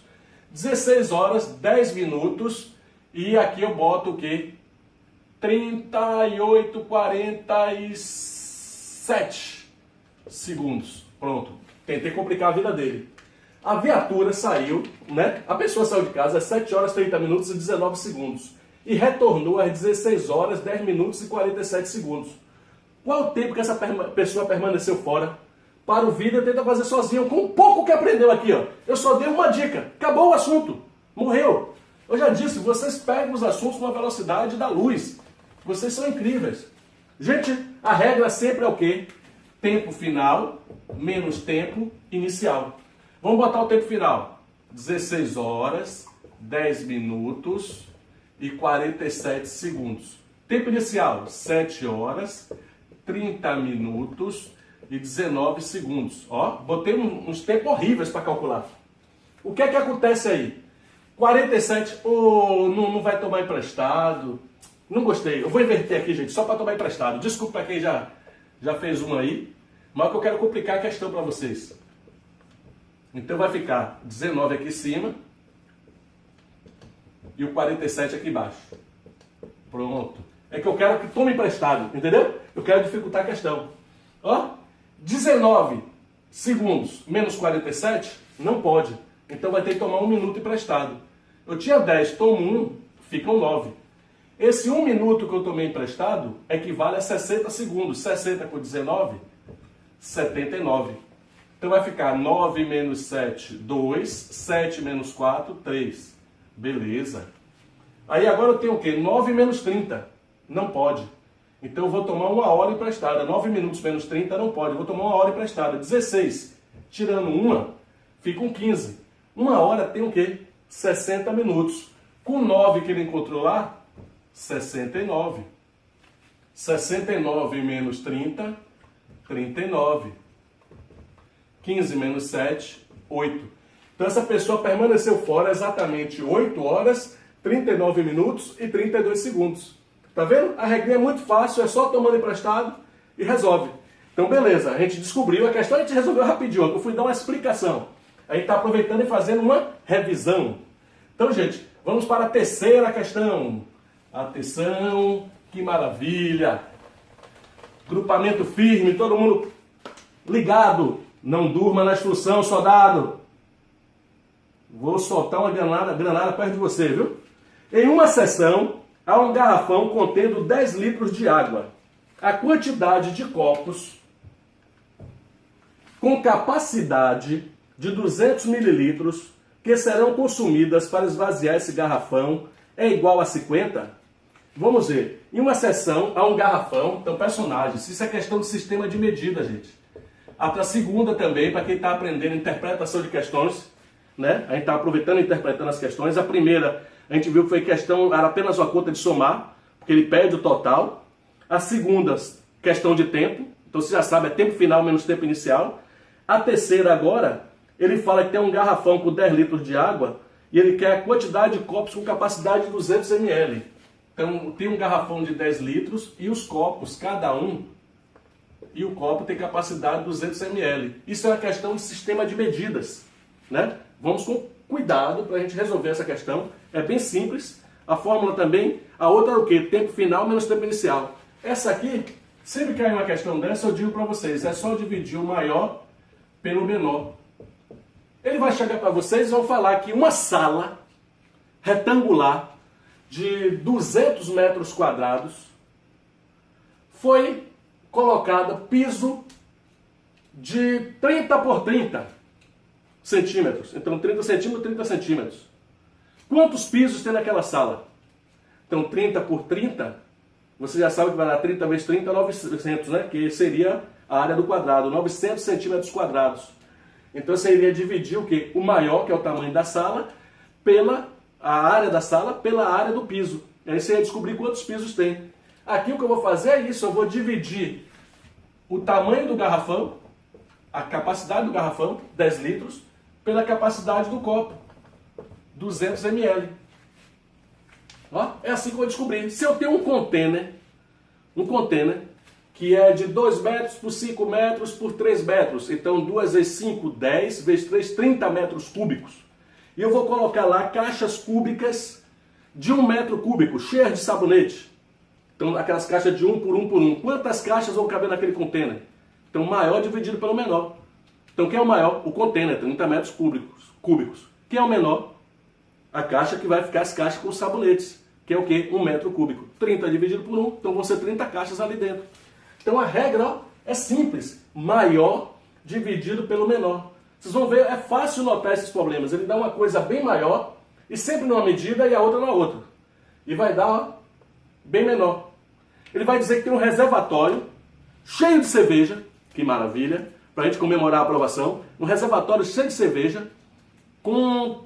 16 horas, 10 minutos. E aqui eu boto o quê? 38, 47 segundos. Pronto. Tentei complicar a vida dele. A viatura saiu, né? A pessoa saiu de casa às 7 horas, 30 minutos e 19 segundos. E retornou às 16 horas, 10 minutos e 47 segundos. Qual o tempo que essa pessoa permaneceu fora? Para o vídeo, tenta fazer sozinho, com um pouco que aprendeu aqui, ó. Eu só dei uma dica. Acabou o assunto. Morreu. Eu já disse, vocês pegam os assuntos com a velocidade da luz. Vocês são incríveis. Gente, a regra sempre é o quê? Tempo final menos tempo inicial. Vamos botar o tempo final. 16 horas, 10 minutos e 47 segundos. Tempo inicial, 7 horas, 30 minutos e 19 segundos. Ó, botei uns tempos horríveis para calcular. O que é que acontece aí? 47, não vai tomar emprestado. Não gostei. Eu vou inverter aqui, gente, só para tomar emprestado. Desculpa para quem já fez uma aí, mas que eu quero complicar a questão para vocês. Então vai ficar 19 aqui em cima e o 47 aqui embaixo. Pronto. É que eu quero que tome emprestado, entendeu? Eu quero dificultar a questão. Ó, 19 segundos menos 47, não pode. Então vai ter que tomar 1 minuto emprestado. Eu tinha 10, tomo 1, ficam 9. Esse 1 minuto que eu tomei emprestado equivale a 60 segundos. 60 com 19, 79. Então vai ficar 9 menos 7, 2. 7 menos 4, 3. Beleza. Aí agora eu tenho o quê? 9 menos 30. Não pode. Então eu vou tomar 1 hora emprestada. 9 minutos menos 30 não pode. Eu vou tomar 1 hora emprestada. 16. Tirando 1, ficam 15. 1 hora tem o quê? 60 minutos. Com 9 que ele encontrou lá, 69. 69 menos 30, 39. 15 menos 7, 8. Então essa pessoa permaneceu fora exatamente 8 horas, 39 minutos e 32 segundos. Tá vendo? A regrinha é muito fácil, é só tomando emprestado e resolve. Então beleza, a gente descobriu a questão, a gente resolveu rapidinho, eu fui dar uma explicação. A gente está aproveitando e fazendo uma revisão. Então, gente, vamos para a terceira questão. Atenção, que maravilha. Grupamento firme, todo mundo ligado. Não durma na instrução, soldado. Vou soltar uma granada perto de você, viu? Em uma seção, há um garrafão contendo 10 litros de água. A quantidade de copos com capacidade de 200 mililitros que serão consumidas para esvaziar esse garrafão é igual a 50? Vamos ver. Em uma seção, há um garrafão, então personagens. Isso é questão de sistema de medida, gente. A segunda também, para quem está aprendendo interpretação de questões, né? A gente está aproveitando e interpretando as questões. A primeira, a gente viu que foi questão, era apenas uma conta de somar, porque ele pede o total. A segunda, questão de tempo. Então você já sabe, é tempo final menos tempo inicial. A terceira agora, ele fala que tem um garrafão com 10 litros de água e ele quer a quantidade de copos com capacidade de 200 ml. Então tem um garrafão de 10 litros e os copos, cada um, e o copo tem capacidade de 200 ml. Isso é uma questão de sistema de medidas, né? Vamos com cuidado para a gente resolver essa questão. É bem simples. A fórmula também, a outra é o quê? Tempo final menos tempo inicial. Essa aqui, sempre que cair uma questão dessa, eu digo para vocês, é só dividir o maior pelo menor. Ele vai chegar para vocês e vão falar que uma sala retangular de 200 metros quadrados foi colocada piso de 30 por 30 centímetros. Então 30 centímetros, 30 centímetros. Quantos pisos tem naquela sala? Então 30 por 30, você já sabe que vai dar 30 vezes 30, 900, né? Que seria a área do quadrado, 900 centímetros quadrados. Então você iria dividir o quê? O maior, que é o tamanho da sala, pela a área da sala, pela área do piso. E aí você ia descobrir quantos pisos tem. Aqui o que eu vou fazer é isso, eu vou dividir o tamanho do garrafão, a capacidade do garrafão, 10 litros, pela capacidade do copo, 200 ml. Ó, é assim que eu vou descobrir. Se eu tenho um container que é de 2 metros por 5 metros por 3 metros, então 2 vezes 5, 10, vezes 3, 30 metros cúbicos. E eu vou colocar lá caixas cúbicas de 1 metro cúbico, cheias de sabonete. Então aquelas caixas de 1 por 1 por 1. Quantas caixas vão caber naquele container? Então maior dividido pelo menor. Então quem é o maior? O container, 30 metros cúbicos. Quem é o menor? A caixa que vai ficar as caixas com os sabonetes, que é o quê? 1 metro cúbico. 30 dividido por 1, então vão ser 30 caixas ali dentro. Então a regra, ó, é simples. Maior dividido pelo menor. Vocês vão ver, é fácil notar esses problemas. Ele dá uma coisa bem maior, e sempre numa medida e a outra na outra. E vai dar, ó, bem menor. Ele vai dizer que tem um reservatório cheio de cerveja, que maravilha, para a gente comemorar a aprovação. Um reservatório cheio de cerveja, com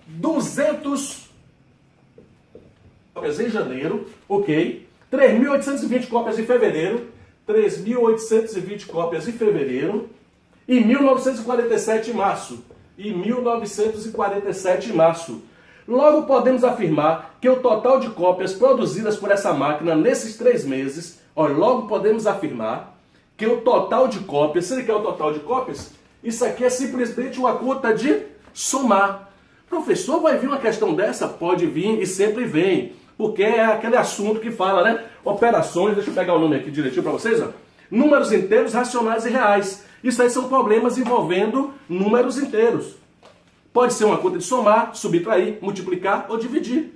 200 cópias em janeiro, ok? 3.820 cópias em fevereiro, 3.820 cópias em fevereiro, e 1947 em março. E 1947 em março. Logo podemos afirmar que o total de cópias produzidas por essa máquina nesses 3 meses, ó, logo podemos afirmar que o total de cópias, se ele quer o total de cópias, isso aqui é simplesmente uma conta de somar. Professor, vai vir uma questão dessa? Pode vir e sempre vem, porque é aquele assunto que fala, né? Operações, deixa eu pegar o nome aqui direitinho para vocês, ó. Números inteiros, racionais e reais. Isso aí são problemas envolvendo números inteiros. Pode ser uma conta de somar, subtrair, multiplicar ou dividir.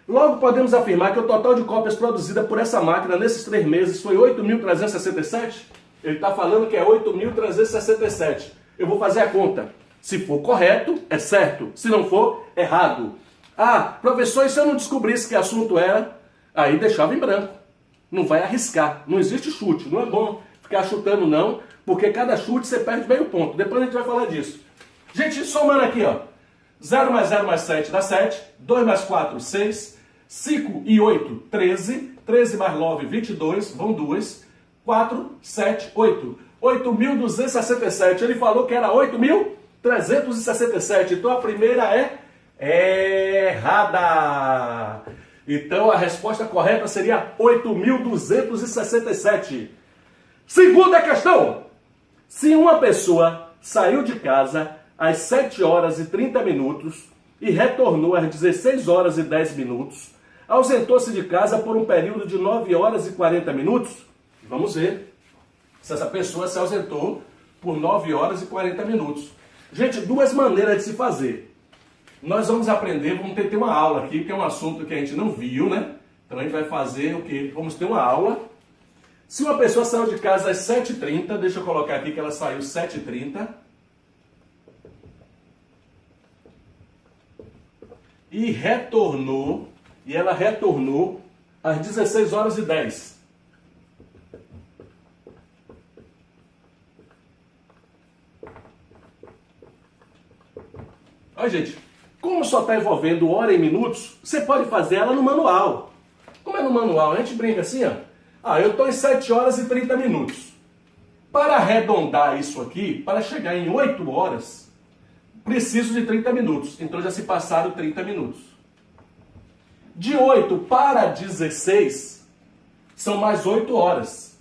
Logo podemos afirmar que o total de cópias produzida por essa máquina nesses 3 meses foi 8.367? Ele está falando que é 8.367. Eu vou fazer a conta. Se for correto, é certo. Se não for, errado. Ah, professor, e se eu não descobrisse que assunto era? Aí deixava em branco. Não vai arriscar. Não existe chute. Não é bom ficar chutando não, porque cada chute você perde meio ponto. Depois a gente vai falar disso. Gente, somando aqui, ó. 0 mais 0 mais 7 dá 7. 2 mais 4, 6. 5 e 8, 13. 13 mais 9, 22. Vão 2. 4, 7, 8. 8.267. Ele falou que era 8.367. Então a primeira é errada. Então a resposta correta seria 8.267. Segunda questão. Se uma pessoa saiu de casa às 7 horas e 30 minutos e retornou às 16 horas e 10 minutos, ausentou-se de casa por um período de 9 horas e 40 minutos, vamos ver se essa pessoa se ausentou por 9 horas e 40 minutos. Gente, 2 maneiras de se fazer. Nós vamos aprender, vamos ter uma aula aqui, que é um assunto que a gente não viu, né? Então a gente vai fazer o quê? Vamos ter uma aula. Se uma pessoa saiu de casa às 7h30, deixa eu colocar aqui que ela saiu às 7h30, e retornou, e ela retornou às 16 horas e 10. Olha, gente, como só está envolvendo hora e minutos, você pode fazer ela no manual. Como é no manual, a gente brinca assim, ó. Ah, eu estou em 7 horas e 30 minutos. Para arredondar isso aqui, para chegar em 8 horas, preciso de 30 minutos. Então já se passaram 30 minutos. De 8 para 16, são mais 8 horas.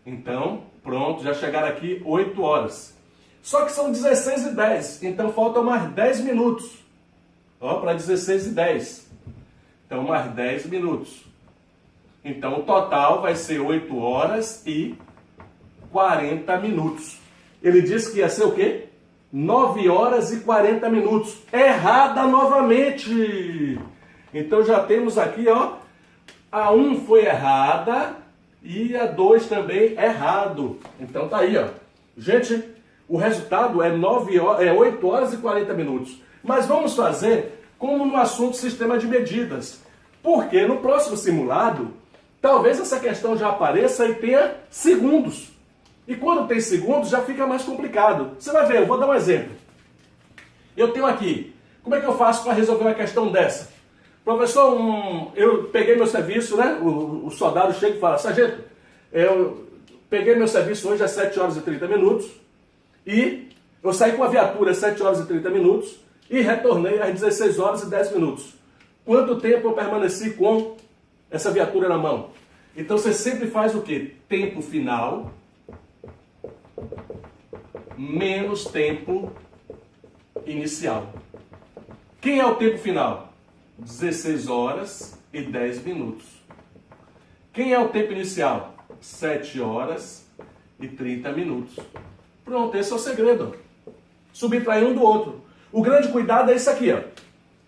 Então, pronto, já chegaram aqui 8 horas. Só que são 16 e 10, então faltam mais 10 minutos. Ó, para 16 e 10. Então, mais 10 minutos. Então, o total vai ser 8 horas e 40 minutos. Ele disse que ia ser o quê? 9 horas e 40 minutos. Errada novamente. Então, já temos aqui, ó, a 1 foi errada e a 2 também errado. Então, tá aí, ó. Gente, o resultado é 8 horas e 40 minutos. Mas vamos fazer como no assunto sistema de medidas. Porque no próximo simulado, talvez essa questão já apareça e tenha segundos. E quando tem segundos, já fica mais complicado. Você vai ver, eu vou dar um exemplo. Eu tenho aqui, como é que eu faço para resolver uma questão dessa? Professor, eu peguei meu serviço, né? O soldado chega e fala, sargento, eu peguei meu serviço hoje às 7 horas e 30 minutos e eu saí com a viatura às 7 horas e 30 minutos e retornei às 16 horas e 10 minutos. Quanto tempo eu permaneci com essa viatura na mão? Então você sempre faz o quê? Tempo final menos tempo inicial. Quem é o tempo final? 16 horas e 10 minutos. Quem é o tempo inicial? 7 horas e 30 minutos. Pronto, esse é o segredo. Subtrair um do outro. O grande cuidado é isso aqui, ó.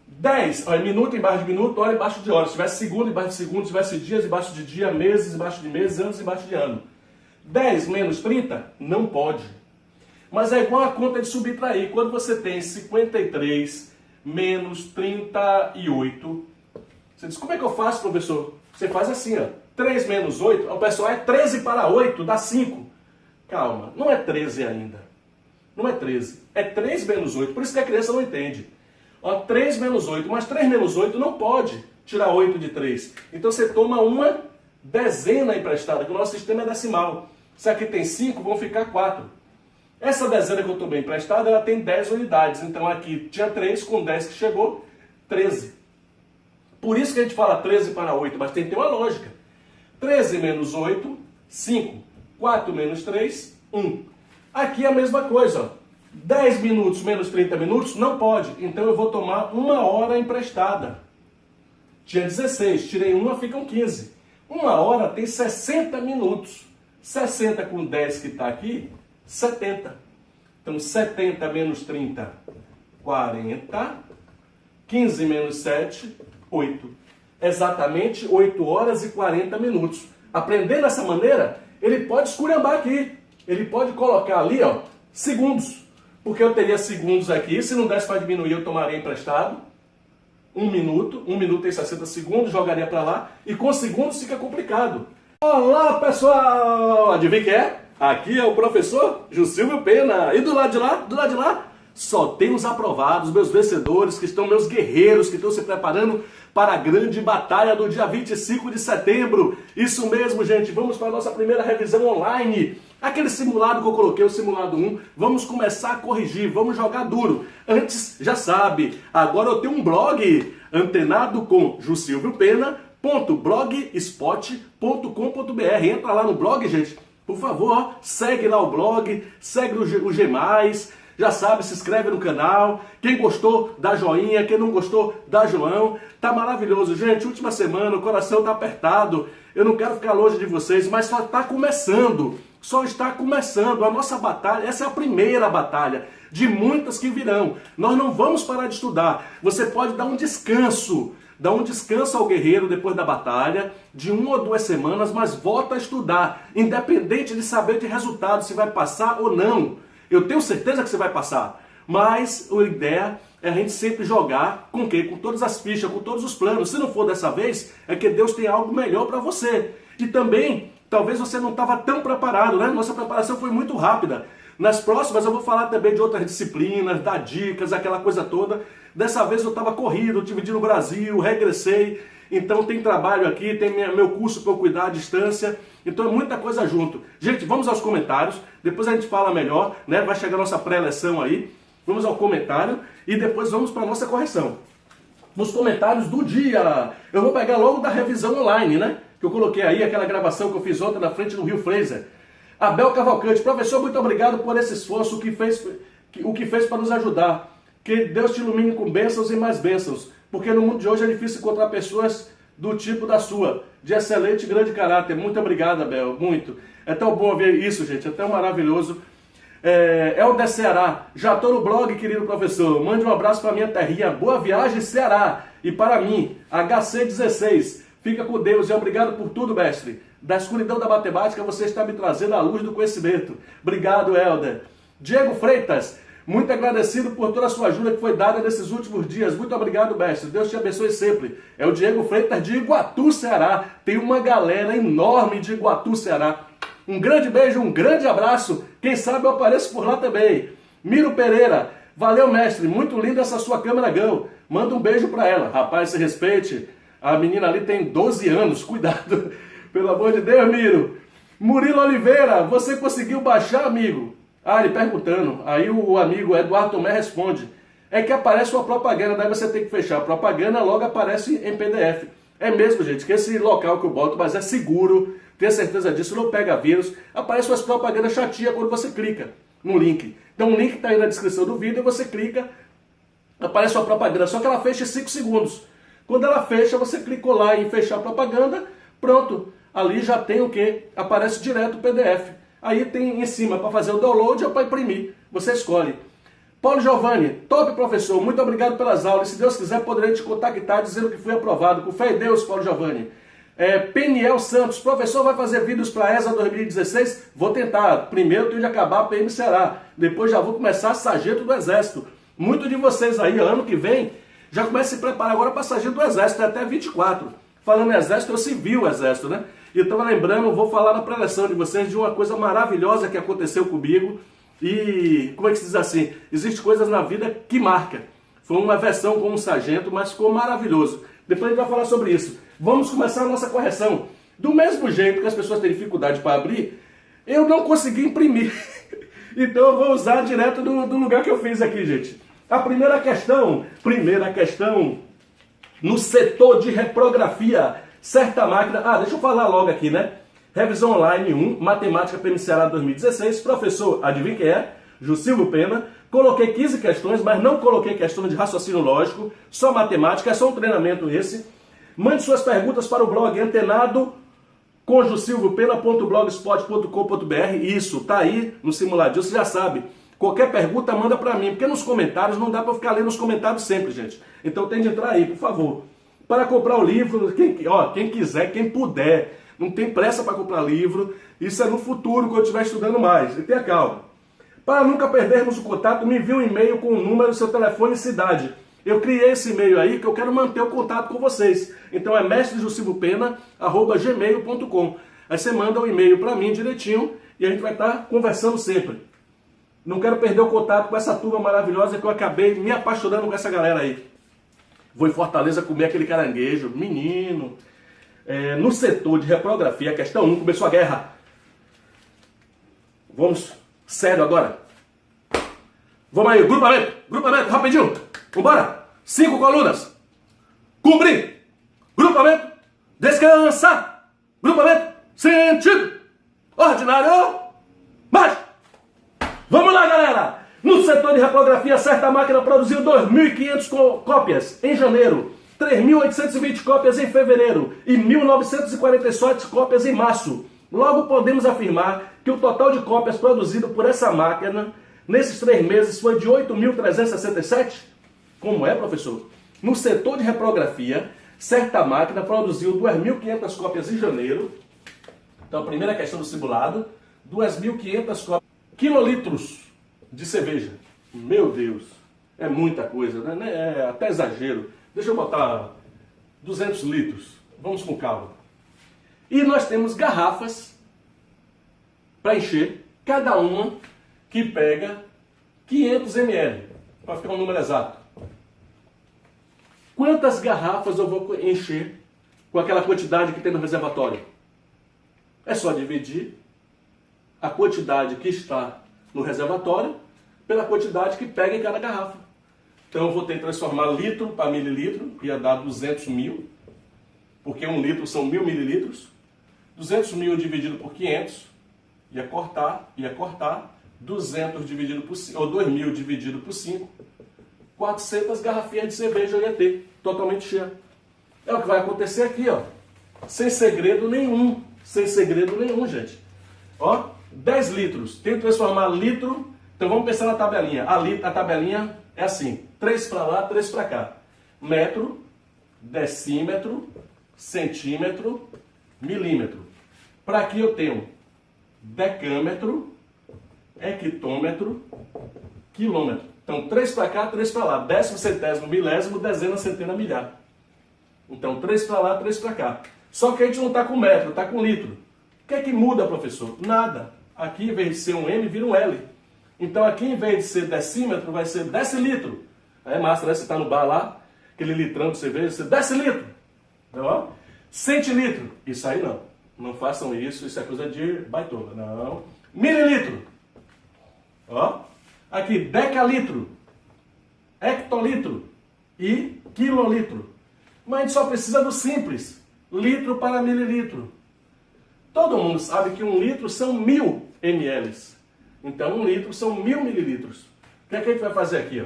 10, ó, minuto embaixo de minuto, hora embaixo de hora. Se tivesse segundo embaixo de segundo, se tivesse dias embaixo de dia, meses embaixo de meses, anos embaixo de ano. 10 menos 30? Não pode. Mas é igual a conta de subtrair. Quando você tem 53 menos 38, você diz, como é que eu faço, professor? Você faz assim, ó. 3 menos 8, o pessoal é 13 para 8, dá 5. Calma, não é 13 ainda. Não é 13. É 3 menos 8, por isso que a criança não entende. Ó, 3 menos 8, mas 3 menos 8 não pode tirar 8 de 3. Então você toma uma dezena emprestada, que o nosso sistema é decimal. Se aqui tem 5, vão ficar 4. Essa dezena que eu tomei emprestada, ela tem 10 unidades. Então aqui tinha 3, com 10 que chegou, 13. Por isso que a gente fala 13 para 8, mas tem que ter uma lógica. 13 menos 8, 5. 4 menos 3, 1. Aqui é a mesma coisa, ó. 10 minutos menos 30 minutos, não pode. Então eu vou tomar 1 hora emprestada. Tinha 16, tirei 1, ficam 15. 1 hora tem 60 minutos. 60 com 10 que está aqui, 70. Então 70 menos 30, 40. 15 menos 7, 8. Exatamente 8 horas e 40 minutos. Aprendendo dessa maneira, ele pode esculhambar aqui. Ele pode colocar ali, ó, segundos. Porque eu teria segundos aqui. Se não desse para diminuir, eu tomaria emprestado. 1 minuto. 1 minuto tem 60 segundos, jogaria para lá. E com segundos fica complicado. Olá, pessoal! Adivinha quem é? Aqui é o professor Jussilvio Pena. E do lado de lá? Do lado de lá? Só tem os aprovados, meus vencedores, que estão meus guerreiros, que estão se preparando para a grande batalha do dia 25 de setembro. Isso mesmo, gente. Vamos para a nossa primeira revisão online. Aquele simulado que eu coloquei, o simulado 1, vamos começar a corrigir, vamos jogar duro. Antes, já sabe, agora eu tenho um blog, antenado com jussilviopena.blogspot.com.br. Entra lá no blog, gente, por favor, segue lá o blog, segue o G+, já sabe, se inscreve no canal. Quem gostou, dá joinha. Quem não gostou, dá joão. Tá maravilhoso, gente. Última semana, o coração tá apertado. Eu não quero ficar longe de vocês, mas só está começando. Só está começando. A nossa batalha, essa é a primeira batalha de muitas que virão. Nós não vamos parar de estudar. Você pode dar um descanso. Dá um descanso ao guerreiro depois da batalha, de 1 ou 2 semanas, mas volta a estudar. Independente de saber de resultado, se vai passar ou não. Eu tenho certeza que você vai passar, mas a ideia é a gente sempre jogar com o quê? Com todas as fichas, com todos os planos. Se não for dessa vez, é que Deus tem algo melhor para você. E também, talvez você não estava tão preparado, né? Nossa preparação foi muito rápida. Nas próximas eu vou falar também de outras disciplinas, dar dicas, aquela coisa toda. Dessa vez eu estava corrido, tive de ir no Brasil, regressei. Então tem trabalho aqui, tem meu curso para eu cuidar à distância. Então é muita coisa junto. Gente, vamos aos comentários. Depois a gente fala melhor, né? Vai chegar a nossa pré-eleção aí. Vamos ao comentário e depois vamos para a nossa correção. Nos comentários do dia, eu vou pegar logo da revisão online, né? Que eu coloquei aí, aquela gravação que eu fiz ontem na frente do Rio Fraser. Abel Cavalcante, professor, muito obrigado por esse esforço, o que fez para nos ajudar. Que Deus te ilumine com bênçãos e mais bênçãos, porque no mundo de hoje é difícil encontrar pessoas do tipo da sua, de excelente e grande caráter. Muito obrigado, Abel, muito. É tão bom ver isso, gente, é tão maravilhoso. Helder Ceará, já estou no blog, querido professor. Mande um abraço para minha terrinha. Boa viagem, Ceará. E para mim, HC16. Fica com Deus e obrigado por tudo, mestre. Da escuridão da matemática, você está me trazendo a luz do conhecimento. Obrigado, Helder. Diego Freitas, muito agradecido por toda a sua ajuda que foi dada nesses últimos dias. Muito obrigado, mestre. Deus te abençoe sempre. É o Diego Freitas de Iguatu, Ceará. Tem uma galera enorme de Iguatu, Ceará. Um grande beijo, um grande abraço. Quem sabe eu apareço por lá também. Miro Pereira, valeu, mestre. Muito linda essa sua câmera Gão. Manda um beijo pra ela. Rapaz, se respeite. A menina ali tem 12 anos. Cuidado. Pelo amor de Deus, Miro. Murilo Oliveira, você conseguiu baixar, amigo? Ele perguntando. Aí o amigo Eduardo Tomé responde. É que aparece uma propaganda, daí você tem que fechar a propaganda, logo aparece em PDF. É mesmo, gente, que esse local que eu boto, mas é seguro. Tenha certeza disso, não pega vírus. Aparece umas propagandas chatinhas quando você clica no link. Então o link está aí na descrição do vídeo e você clica, aparece uma propaganda, só que ela fecha em 5 segundos. Quando ela fecha, você clicou lá em fechar a propaganda, pronto. Ali já tem o quê? Aparece direto o PDF. Aí tem em cima para fazer o download ou para imprimir. Você escolhe. Paulo Giovanni, top professor, muito obrigado pelas aulas. Se Deus quiser, poderei te contactar dizendo que fui aprovado. Com fé em Deus, Paulo Giovanni. Peniel Santos, professor, vai fazer vídeos para a ESA 2016? Vou tentar. Primeiro tenho de acabar a PM Ceará. Depois já vou começar sargento do Exército. Muitos de vocês aí, ano que vem, já começa a se preparar agora para sargento do Exército, até 24. Falando em Exército, eu servi o Exército, né? E eu estava lembrando, vou falar na preleção de vocês de uma coisa maravilhosa que aconteceu comigo. E, como é que se diz assim? Existem coisas na vida que marcam. Foi uma versão com um sargento, mas ficou maravilhoso. Depois a gente vai falar sobre isso. Vamos começar a nossa correção. Do mesmo jeito que as pessoas têm dificuldade para abrir, eu não consegui imprimir. Então eu vou usar direto do lugar que eu fiz aqui, gente. A primeira questão, no setor de reprografia, certa máquina... deixa eu falar logo aqui, né? Revisão online 1, Matemática PM Ceará 2016, professor, adivinha quem é? Jussilvio Pena. Coloquei 15 questões, mas não coloquei questões de raciocínio lógico, só matemática, é só um treinamento esse. Mande suas perguntas para o blog antenado com jusilviopena.blogspot.com.br. Isso, tá aí no simulador, você já sabe. Qualquer pergunta manda para mim, porque nos comentários não dá para ficar lendo os comentários sempre, gente. Então tem de entrar aí, por favor. Para comprar o livro, quem quiser, quem puder, não tem pressa para comprar livro. Isso é no futuro, quando eu estiver estudando mais. E tenha calma. Para nunca perdermos o contato, me envie um e-mail com o número, seu telefone e cidade. Eu criei esse e-mail aí que eu quero manter o contato com vocês. Então é mestrejusilviopena@gmail.com. Aí você manda um e-mail para mim direitinho e a gente vai estar conversando sempre. Não quero perder o contato com essa turma maravilhosa que eu acabei me apaixonando com essa galera aí. Vou em Fortaleza comer aquele caranguejo. Menino. No setor de reprografia, questão 1, começou a guerra. Vamos, sério agora. Vamos aí, grupamento, rapidinho. Vambora. 5 colunas. Cumprir. Grupamento. Descansar. Grupamento. Sentido. Ordinário. Marcha. Vamos lá, galera. No setor de reprografia, certa máquina produziu 2.500 cópias em janeiro, 3.820 cópias em fevereiro e 1.947 cópias em março. Logo, podemos afirmar que o total de cópias produzido por essa máquina nesses 3 meses foi de 8.367? Como é, professor? No setor de reprografia, certa máquina produziu 2.500 cópias em janeiro. Então, a primeira questão do simulado, 2.500 cópias. Quilolitros de cerveja. Meu Deus, é muita coisa, né? É até exagero. Deixa eu botar 200 litros. Vamos com calma. E nós temos garrafas para encher, cada uma que pega 500 ml, para ficar um número exato. Quantas garrafas eu vou encher com aquela quantidade que tem no reservatório? É só dividir a quantidade que está no reservatório pela quantidade que pega em cada garrafa. Então eu vou ter que transformar litro para mililitro, ia dar 200 mil, porque 1 litro são 1000 mililitros. 200 mil dividido por 500, ia cortar, 200 dividido por 5, ou 2000 dividido por 5, 400 garrafinhas de cerveja eu ia ter, totalmente cheia. É o que vai acontecer aqui, ó. Sem segredo nenhum, gente. Ó, 10 litros, tem que transformar litro, então vamos pensar na tabelinha. A tabelinha é assim, 3 para lá, 3 para cá. Metro, decímetro, centímetro, milímetro. Para aqui eu tenho decâmetro, hectômetro, quilômetro. Então 3 para cá, 3 para lá. Décimo, centésimo, milésimo, dezena, centena, milhar. Então 3 para lá, 3 para cá. Só que a gente não está com metro, está com litro. O que é que muda, professor? Nada. Aqui, em vez de ser um M, vira um L. Então aqui, em vez de ser decímetro, vai ser decilitro. Aí é massa, né? Você está no bar lá, aquele litrão de cerveja, você decilitro. Então, ó, centilitro. Isso aí não. Não façam isso, isso é coisa de baitola. Não. Mililitro. Ó. Aqui, decalitro, hectolitro e quilolitro. Mas a gente só precisa do simples. Litro para mililitro. Todo mundo sabe que 1 litro são 1000 ml. Então 1 litro são 1000 mililitros. O que é que a gente vai fazer aqui? Ó?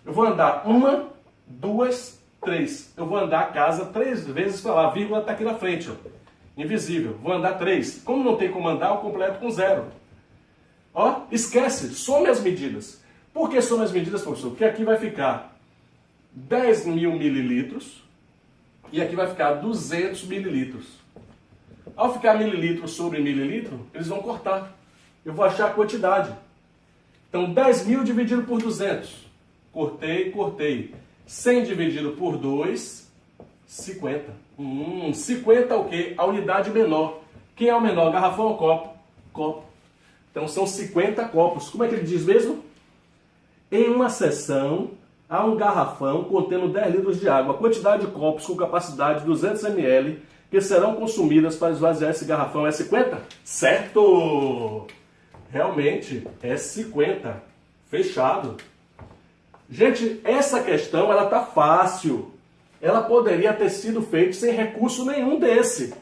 Eu vou andar 1, 2, 3. Eu vou andar a casa 3 vezes para lá. A vírgula está aqui na frente. Ó. Invisível. Vou andar 3. Como não tem como andar, eu completo com 0. Ó, esquece. Some as medidas. Por que some as medidas, professor? Porque aqui vai ficar 10 mil mililitros e aqui vai ficar 200 mililitros. Ao ficar mililitro sobre mililitro, eles vão cortar. Eu vou achar a quantidade. Então, 10 mil dividido por 200. Cortei. 100 dividido por 2, 50. 50 é o quê? A unidade menor. Quem é o menor? Garrafão ou copo? Copo. Então, são 50 copos. Como é que ele diz mesmo? Em uma seção, há um garrafão contendo 10 litros de água. A quantidade de copos com capacidade de 200 ml que serão consumidas para esvaziar esse garrafão é 50? Certo! Realmente é 50. Fechado. Gente, essa questão ela tá fácil. Ela poderia ter sido feita sem recurso nenhum desse.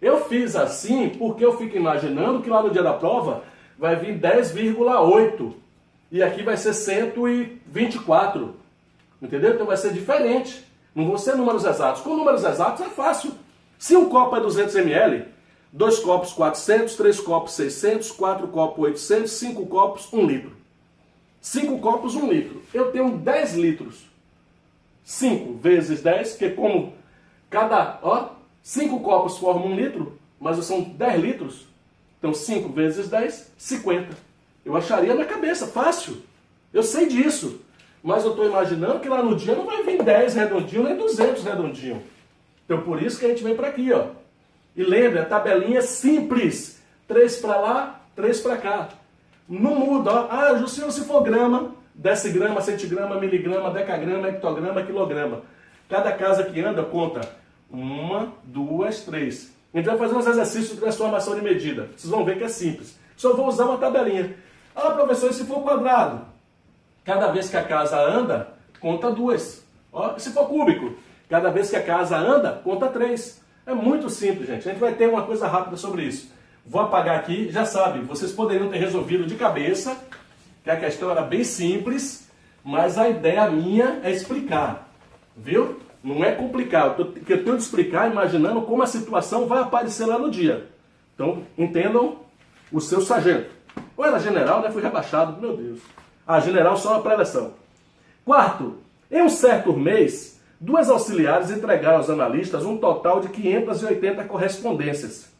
Eu fiz assim porque eu fico imaginando que lá no dia da prova vai vir 10,8 e aqui vai ser 124. Entendeu? Então vai ser diferente. Não vão ser números exatos. Com números exatos é fácil. Se um copo é 200 ml, 2 copos 400, 3 copos 600, 4 copos 800, 5 copos 1 litro. 5 copos 1 litro. Eu tenho 10 litros. 5 vezes 10, que como cada, 5 copos formam 1 litro, mas são 10 litros. Então 5 vezes 10, 50. Eu acharia na cabeça, fácil. Eu sei disso. Mas eu estou imaginando que lá no dia não vai vir 10 redondinho, nem 200 redondinho. Então por isso que a gente vem para aqui, ó. E lembre, a tabelinha é simples. 3 para lá, 3 para cá. Não muda, ó. Ah, Juscelino, se for grama, decigrama, centigrama, miligrama, decagrama, hectograma, quilograma. Cada casa que anda conta 1, 2, 3. A gente vai fazer uns exercícios de transformação de medida. Vocês vão ver que é simples. Só vou usar uma tabelinha. Ah, professor, e se for quadrado? Cada vez que a casa anda, conta 2. Ó, e se for cúbico? Cada vez que a casa anda, conta 3. É muito simples, gente. A gente vai ter uma coisa rápida sobre isso. Vou apagar aqui. Já sabe, vocês poderiam ter resolvido de cabeça, que a questão era bem simples, mas a ideia minha é explicar. Viu? Não é complicado. O que eu tenho de explicar imaginando como a situação vai aparecer lá no dia. Então, entendam o seu sargento. Ou era general, né? Fui rebaixado. Meu Deus. Ah, general só na pré-eleção. Quarto, em um certo mês, 2 auxiliares entregaram aos analistas um total de 580 correspondências.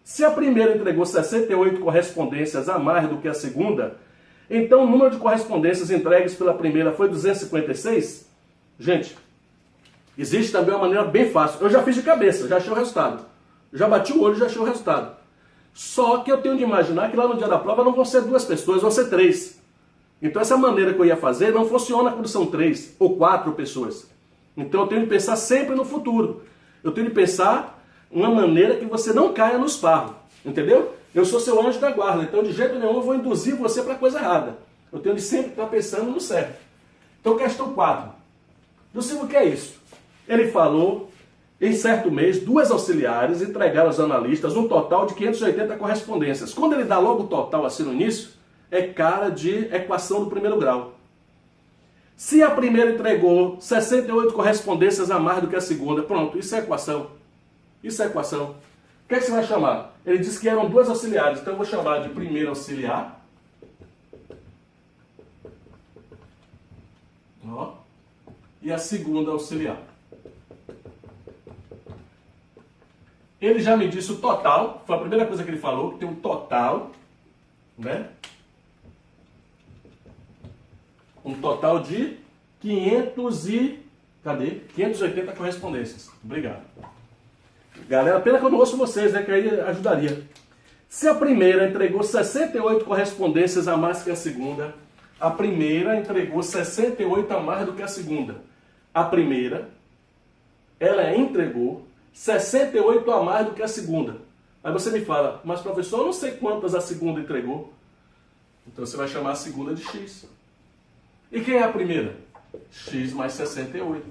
Se a primeira entregou 68 correspondências a mais do que a segunda, então o número de correspondências entregues pela primeira foi 256? Gente, existe também uma maneira bem fácil. Eu já fiz de cabeça, já achei o resultado. Já bati o olho e já achei o resultado. Só que eu tenho de imaginar que lá no dia da prova não vão ser 2 pessoas, vão ser 3. Então essa maneira que eu ia fazer não funciona quando são 3 ou 4 pessoas. Então eu tenho de pensar sempre no futuro. Eu tenho de pensar uma maneira que você não caia no esparro. Entendeu? Eu sou seu anjo da guarda, então de jeito nenhum eu vou induzir você para a coisa errada. Eu tenho de sempre estar pensando no certo. Então questão 4. Silvio, o que é isso? Ele falou, em certo mês, 2 auxiliares entregaram aos analistas um total de 580 correspondências. Quando ele dá logo o total assim no início, é cara de equação do primeiro grau. Se a primeira entregou 68 correspondências a mais do que a segunda, pronto, isso é equação. Isso é equação. O que é que você vai chamar? Ele disse que eram 2 auxiliares, então eu vou chamar de primeiro auxiliar. Ó. E a segunda auxiliar. Ele já me disse o total, foi a primeira coisa que ele falou, que tem um total, né? Um total de 580 correspondências. Obrigado. Galera, pena que eu não ouço vocês, né? Que aí ajudaria. Se a primeira entregou 68 correspondências a mais que a segunda, a primeira entregou 68 a mais do que a segunda. A primeira, ela entregou 68 a mais do que a segunda. Aí você me fala, mas professor, eu não sei quantas a segunda entregou. Então você vai chamar a segunda de X. E quem é a primeira? X mais 68.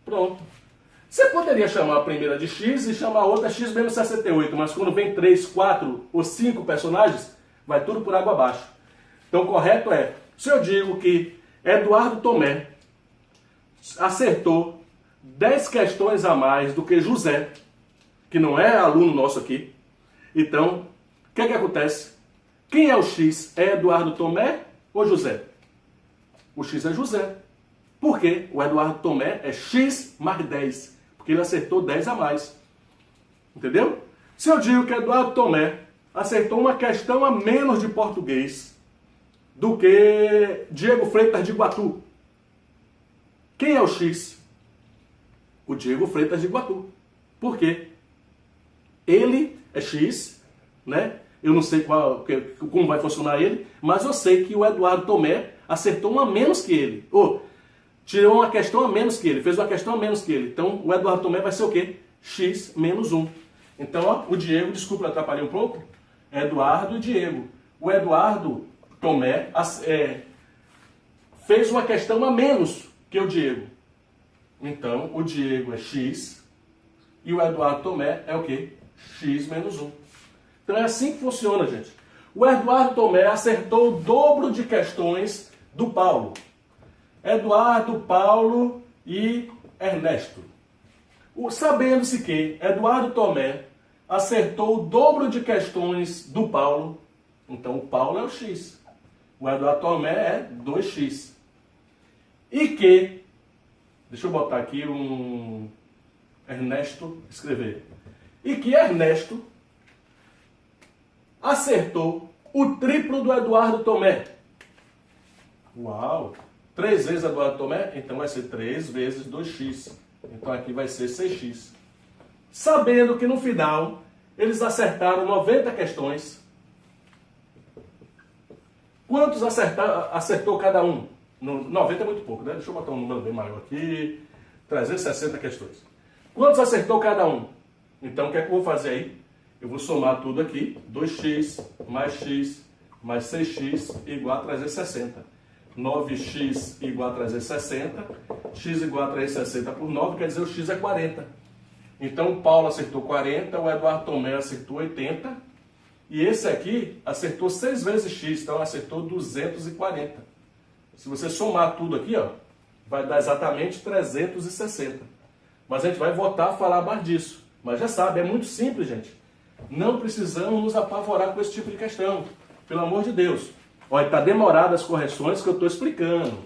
Pronto. Você poderia chamar a primeira de X e chamar a outra X menos 68, mas quando vem 3, 4 ou 5 personagens, vai tudo por água abaixo. Então o correto é, se eu digo que Eduardo Tomé acertou 10 questões a mais do que José, que não é aluno nosso aqui, então, o que é que acontece? Quem é o X? É Eduardo Tomé ou José? O X é José. Por quê? O Eduardo Tomé é X mais 10, porque ele acertou 10 a mais. Entendeu? Se eu digo que Eduardo Tomé acertou uma questão a menos de português do que Diego Freitas de Iguatu, quem é o X? O Diego Freitas de Iguatu. Por quê? Ele é X, né? Eu não sei como vai funcionar ele, mas eu sei que o Eduardo Tomé acertou uma a menos que ele. Ou tirou uma questão a menos que ele, fez uma questão a menos que ele. Então o Eduardo Tomé vai ser o quê? X menos 1. Então ó, o Diego, desculpa, eu atrapalhei um pouco. Eduardo e Diego. O Eduardo Tomé fez uma questão a menos que o Diego. Então o Diego é X e o Eduardo Tomé é o quê? X menos 1. Então é assim que funciona, gente. O Eduardo Tomé acertou o dobro de questões do Paulo. Eduardo, Paulo e Ernesto. Sabendo-se que Eduardo Tomé acertou o dobro de questões do Paulo, então o Paulo é o X. O Eduardo Tomé é 2X. E que, deixa eu botar aqui um Ernesto, escrever. E que Ernesto acertou o triplo do Eduardo Tomé. Uau! 3 vezes Eduardo Tomé, então vai ser 3 vezes 2x. Então aqui vai ser 6x. Sabendo que no final eles acertaram 90 questões. Quantos acertou cada um? 90 é muito pouco, né? Deixa eu botar um número bem maior aqui. 360 questões. Quantos acertou cada um? Então o que é que eu vou fazer aí? Eu vou somar tudo aqui. 2x mais 6x igual a 360. 9x igual a 360. X igual a 360 por 9, quer dizer o x é 40. Então o Paulo acertou 40, o Eduardo Tomé acertou 80. E esse aqui acertou 6 vezes x, então acertou 240. Se você somar tudo aqui, ó, vai dar exatamente 360. Mas a gente vai voltar a falar mais disso. Mas já sabe, é muito simples, gente. Não precisamos nos apavorar com esse tipo de questão. Pelo amor de Deus. Olha, está demorado as correções que eu estou explicando.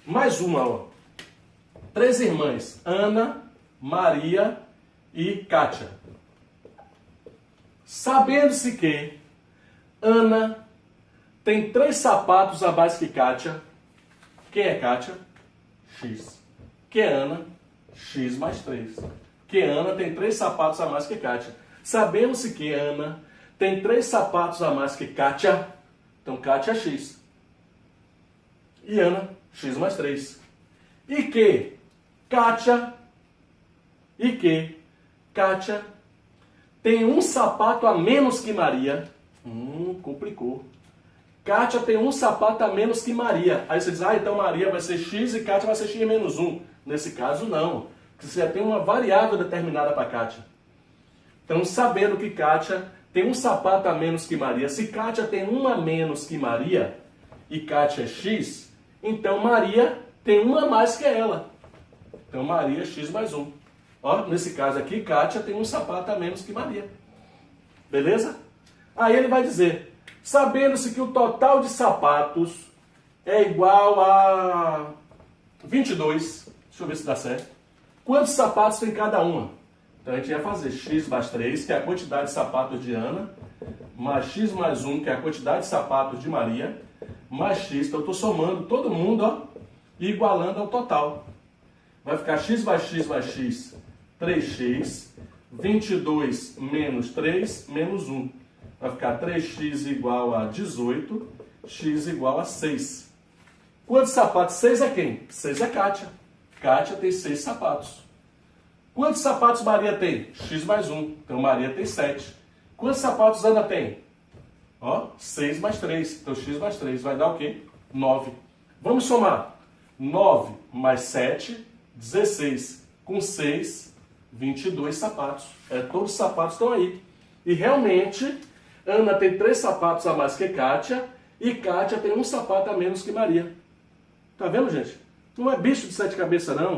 Mais uma, ó. 3 irmãs. Ana, Maria e Kátia. Sabendo-se que Ana tem 3 sapatos a mais que Kátia. Quem é Kátia? X. Quem é Ana? X mais 3. Que Ana tem 3 sapatos a mais que Kátia. Sabendo-se que Ana tem 3 sapatos a mais que Kátia. Então Kátia é X. E Ana, X mais 3. E que Kátia tem um sapato a menos que Maria. Complicou. Kátia tem um sapato a menos que Maria. Aí você diz, então Maria vai ser X e Kátia vai ser X menos 1. Nesse caso, não. Porque você já tem uma variável determinada para Kátia. Então, sabendo que Kátia tem um sapato a menos que Maria, se Kátia tem um a menos que Maria e Kátia é X, então Maria tem uma a mais que ela. Então, Maria é X mais 1. Ó, nesse caso aqui, Kátia tem um sapato a menos que Maria. Beleza? Aí ele vai dizer, sabendo-se que o total de sapatos é igual a 22, deixa eu ver se dá certo. Quantos sapatos tem cada uma? Então a gente ia fazer x mais 3, que é a quantidade de sapatos de Ana, mais x mais 1, que é a quantidade de sapatos de Maria, mais x, então eu estou somando todo mundo, ó, e igualando ao total. Vai ficar x mais x mais x, 3x, 22 menos 3, menos 1. Vai ficar 3x igual a 18, x igual a 6. Quantos sapatos? 6 é quem? 6 é Kátia. Kátia tem 6 sapatos. Quantos sapatos Maria tem? X mais 1. Então Maria tem 7. Quantos sapatos Ana tem? Ó, 6 mais 3. Então x mais 3 vai dar o quê? 9. Vamos somar. 9 mais 7, 16. Com 6, 22 sapatos. Todos os sapatos estão aí. E realmente, Ana tem 3 sapatos a mais que Kátia e Kátia tem um sapato a menos que Maria. Tá vendo, gente? Não é bicho de 7 cabeças, não.